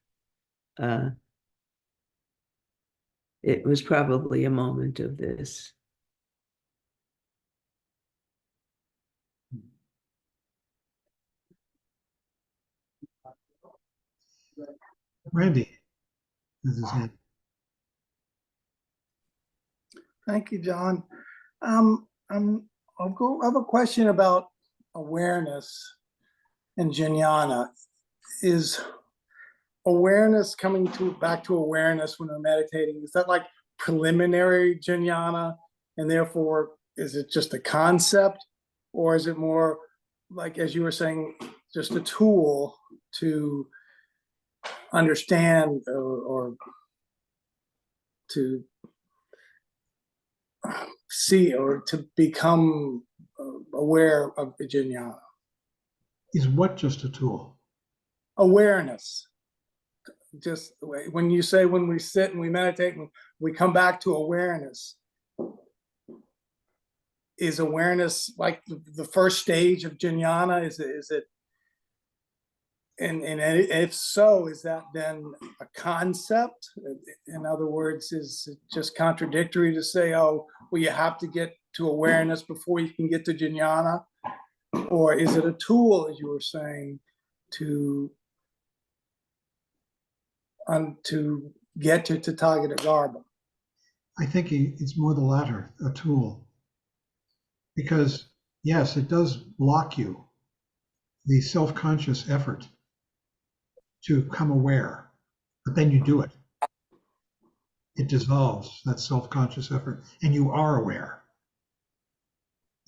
it was probably a moment of this. Randy with his hand. Thank you, John. I have a question about awareness and jnana. Is awareness coming back to awareness when we're meditating? Is that like preliminary jnana, and therefore is it just a concept, or is it more like, as you were saying, just a tool to understand or to see or to become aware of the jnana? Is what just a tool? Awareness. Just when you say when we sit and we meditate and we come back to awareness, is awareness like the first stage of jnana? Is it and if so, is that then a concept? In other words, is it just contradictory to say, oh, well, you have to get to awareness before you can get to jnana? Or is it a tool, as you were saying, to get to Tathagata? I think it's more the latter, a tool. Because yes, it does block you, the self-conscious effort to come aware, but then you do it. It dissolves that self-conscious effort and you are aware.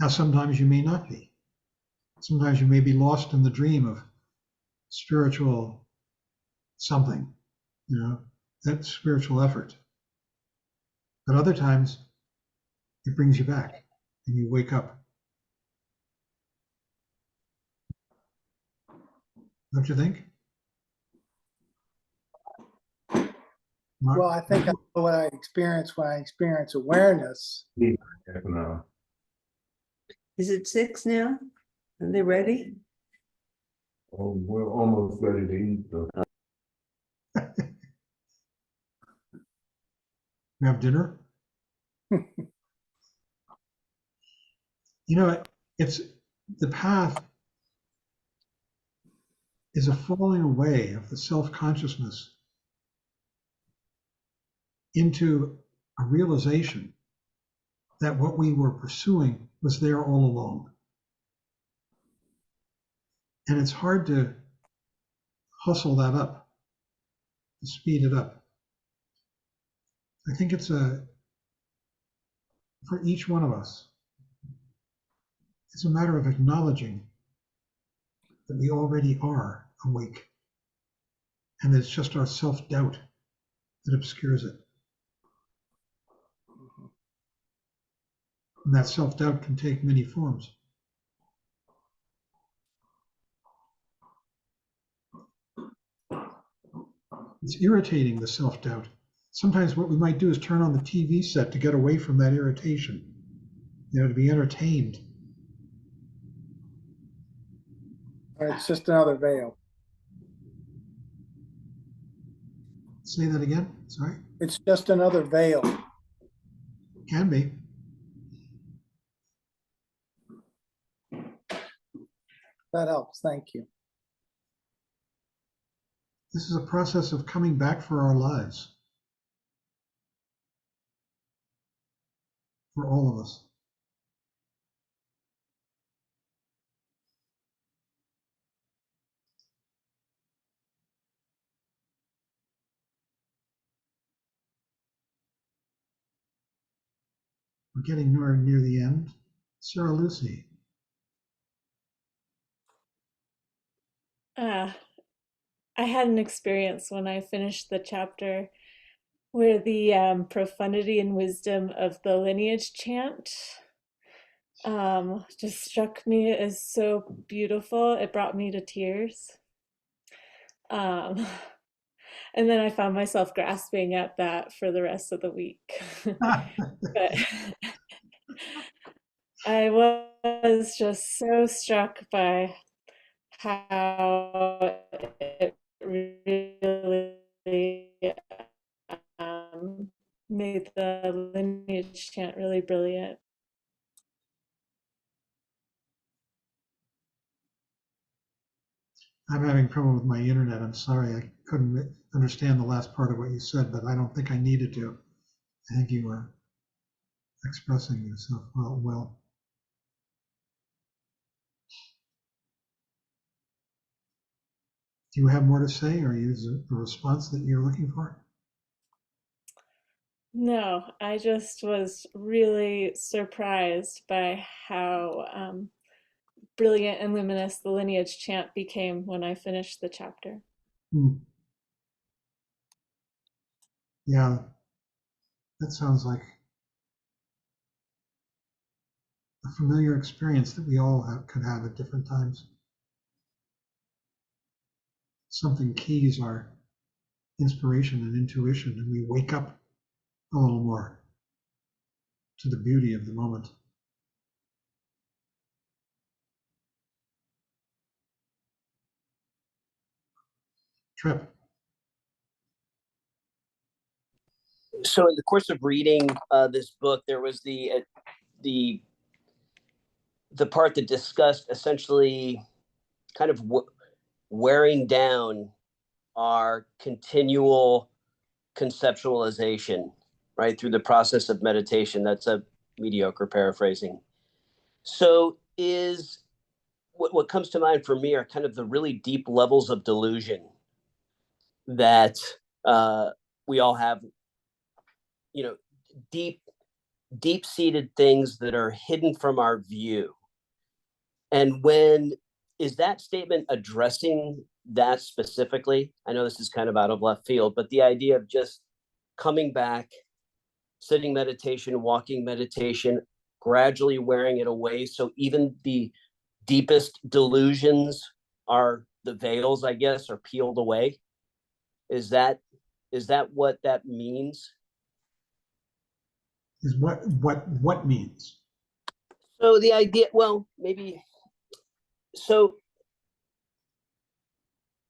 Now, sometimes you may not be. Sometimes you may be lost in the dream of spiritual something, that spiritual effort. But other times it brings you back and you wake up. Don't you think? Mark? Well, I think I know what I experience when I experience awareness. Is it 6 now? Are they ready? Oh, we're almost ready to eat though. We have dinner? It's the path is a falling away of the self-consciousness into a realization that what we were pursuing was there all along. And it's hard to hustle that up, to speed it up. I think it's for each one of us, it's a matter of acknowledging that we already are awake. And it's just our self-doubt that obscures it. And that self-doubt can take many forms. It's irritating, the self-doubt. Sometimes what we might do is turn on the TV set to get away from that irritation, to be entertained. It's just another veil. Say that again, sorry? It's just another veil. Can be. That helps, thank you. This is a process of coming back for our lives. For all of us. We're getting near the end. Sarah Lucy. I had an experience when I finished the chapter where the profundity and wisdom of the lineage chant just struck me as so beautiful. It brought me to tears. And then I found myself grasping at that for the rest of the week. But I was just so struck by how it really made the lineage chant really brilliant. I'm having trouble with my internet. I'm sorry. I couldn't understand the last part of what you said, but I don't think I needed to. I think you were expressing yourself well. Do you have more to say, or use a response that you're looking for? No, I just was really surprised by how brilliant and luminous the lineage chant became when I finished the chapter. Yeah, that sounds like a familiar experience that we all could have at different times. Something keys our inspiration and intuition, and we wake up a little more to the beauty of the moment. Trip. So in the course of reading this book, there was the part that discussed essentially kind of wearing down our continual conceptualization, right, through the process of meditation. That's a mediocre paraphrasing. So is what comes to mind for me are kind of the really deep levels of delusion that we all have, deep seated things that are hidden from our view. And when is that statement addressing that specifically? I know this is kind of out of left field, but the idea of just coming back, sitting meditation, walking meditation, gradually wearing it away. So even the deepest delusions are the veils, I guess, are peeled away. Is that what that means? Is what means? So the idea, well, maybe, so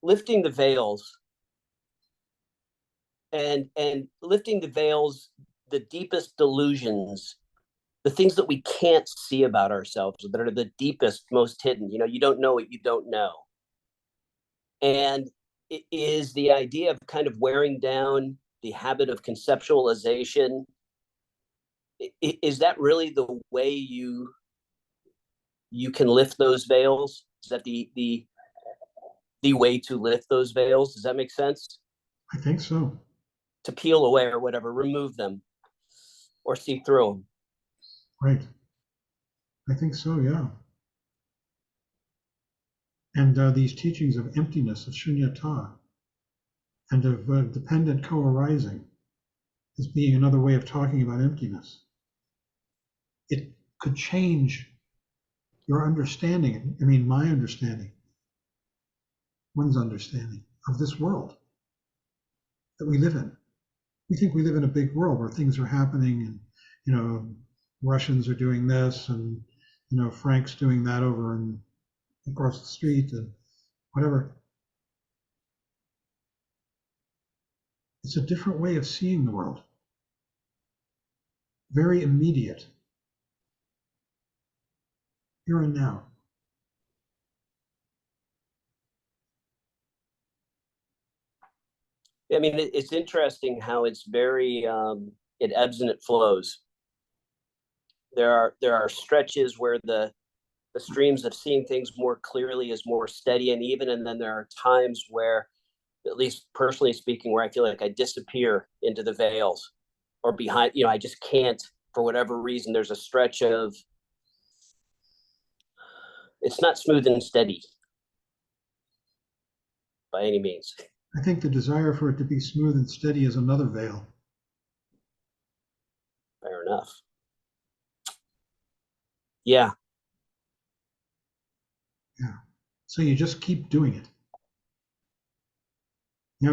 lifting the veils and lifting the veils, the deepest delusions, the things that we can't see about ourselves, that are the deepest, most hidden. You don't know what you don't know. And it is the idea of kind of wearing down the habit of conceptualization. Is that really the way you can lift those veils? Is that the way to lift those veils? Does that make sense? I think so. To peel away or whatever, remove them or see through them. Right. I think so, yeah. And these teachings of emptiness, of shunyata, and of dependent co-arising as being another way of talking about emptiness. It could change your understanding, my understanding, one's understanding of this world that we live in. We think we live in a big world where things are happening and, Russians are doing this and, Frank's doing that over and across the street and whatever. It's a different way of seeing the world. Very immediate. Here and now. I mean, it's interesting how it's very, it ebbs and it flows. There are stretches where the streams of seeing things more clearly is more steady and even, and then there are times where, at least personally speaking, where I feel like I disappear into the veils or behind, I just can't, for whatever reason. There's a stretch of, it's not smooth and steady by any means. I think the desire for it to be smooth and steady is another veil. Fair enough. Yeah. Yeah. So you just keep doing it.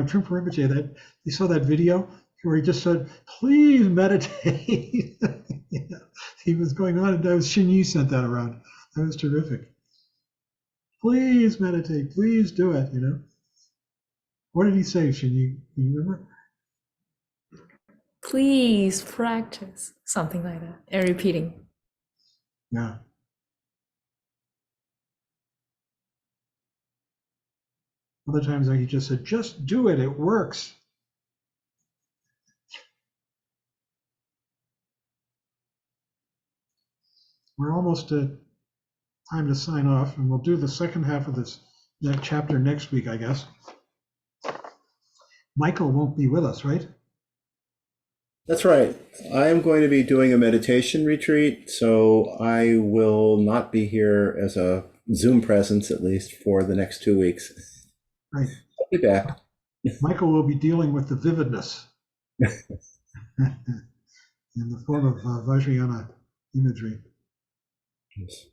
Trump Rinpoche, that you saw that video where he just said, "Please meditate." He was going on, and that was Shinyi sent that around. That was terrific. Please meditate. Please do it. What did he say, Shinyi? Do you remember? Please practice something like that and repeating. Yeah. Other times he just said, just do it, it works. We're almost at time to sign off, and we'll do the second half of that chapter next week, I guess. Michael won't be with us, right? That's right. I am going to be doing a meditation retreat, so I will not be here as a Zoom presence, at least for the next 2 weeks. Right. I'll be back. Michael will be dealing with the vividness in the form of Vajrayana imagery. Yes.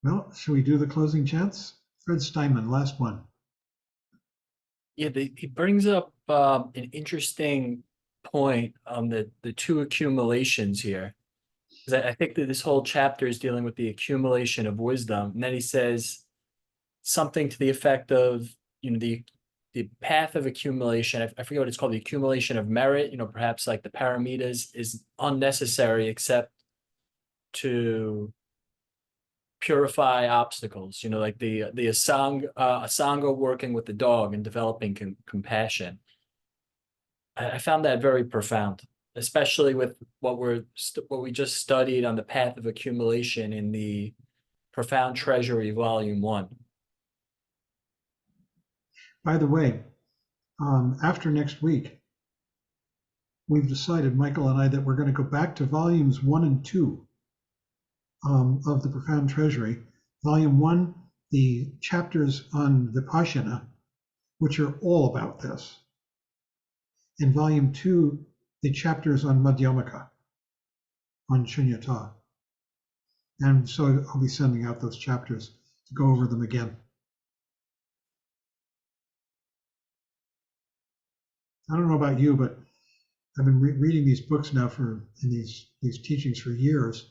Well, shall we do the closing chants? Fred Steinman, last one. Yeah, he brings up an interesting point on the two accumulations here. 'Cause I think that this whole chapter is dealing with the accumulation of wisdom. And then he says something to the effect of, the path of accumulation. I forget what it's called, the accumulation of merit, perhaps like the paramitas is unnecessary except to purify obstacles, like the asanga working with the dog and developing compassion. I found that very profound, especially with what we just studied on the path of accumulation in the Profound Treasury, Volume 1. By the way, after next week, we've decided, Michael and I, that we're going to go back to volumes 1 and 2 of the Profound Treasury. Volume 1, the chapters on Vipassana, which are all about this. In volume 2, the chapters on Madhyamaka, on Shunyata. And so I'll be sending out those chapters to go over them again. I don't know about you, but I've been reading these books now in these teachings for years,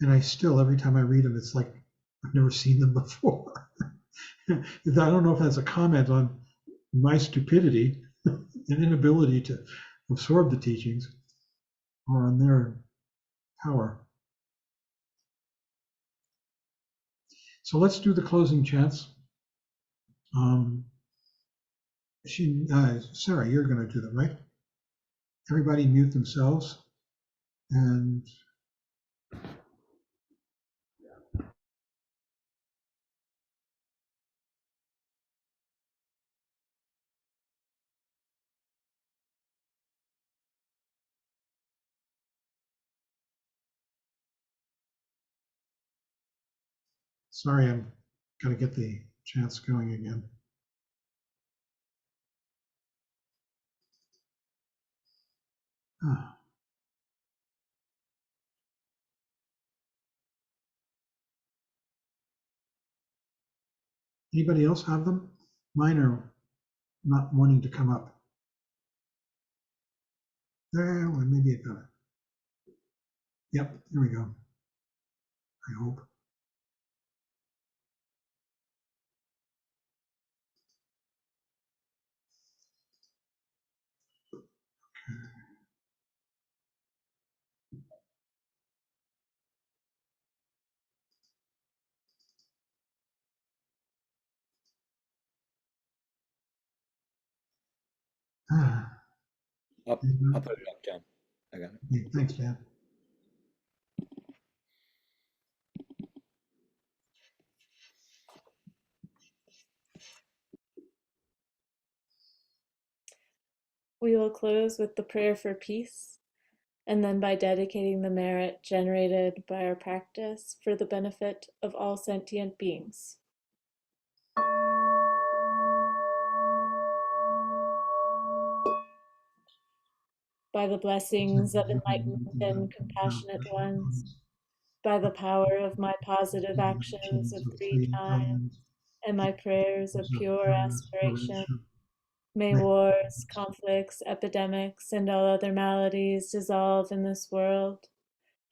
and I still, every time I read them, it's like I've never seen them before. I don't know if that's a comment on my stupidity and inability to absorb the teachings, or on their power. So let's do the closing chants. Sarah, you're going to do them, right? Everybody mute themselves, and sorry, I'm going to get the chants going again. Ah. Anybody else have them? Mine are not wanting to come up. There, well, maybe it got it. Yep, there we go. I hope. Ah, I'll put it up, John. I got it. okay, thanks, Dan. We will close with the prayer for peace, and then by dedicating the merit generated by our practice for the benefit of all sentient beings. By the blessings of enlightened and compassionate ones, by the power of my positive actions of 3 times and my prayers of pure aspiration, may wars, conflicts, epidemics, and all other maladies dissolve in this world,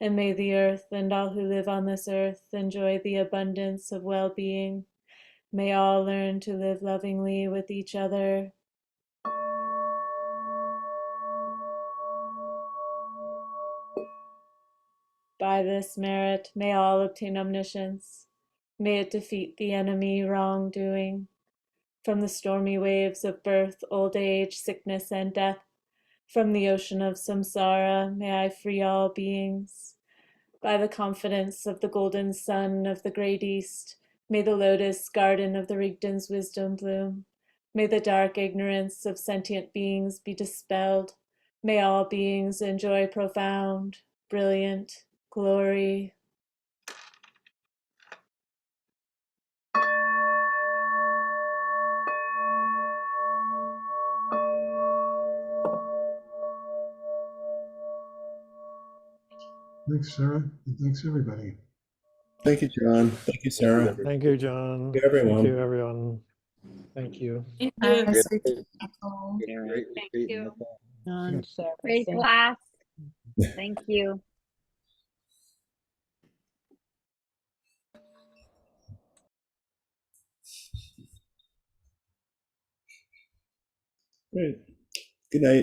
and may the earth and all who live on this earth enjoy the abundance of well-being. May all learn to live lovingly with each other. By this merit, may all obtain omniscience, May it defeat the enemy wrongdoing. From the stormy waves of birth, old age, sickness, and death, from the ocean of samsara, may I free all beings. By the confidence of the golden sun of the great east, may the lotus garden of the Rigden's wisdom bloom. May the dark ignorance of sentient beings be dispelled. May all beings enjoy profound, brilliant glory. Thanks, Sarah, and thanks, everybody. Thank you, John. Thank you, Sarah. Thank you, John. Thank you, everyone. Thank you, everyone. Thank you. Thank you. Great, Very great thank retreat, you. Nicole. John, Sarah, Great thank class. Thank you. Great. Good night.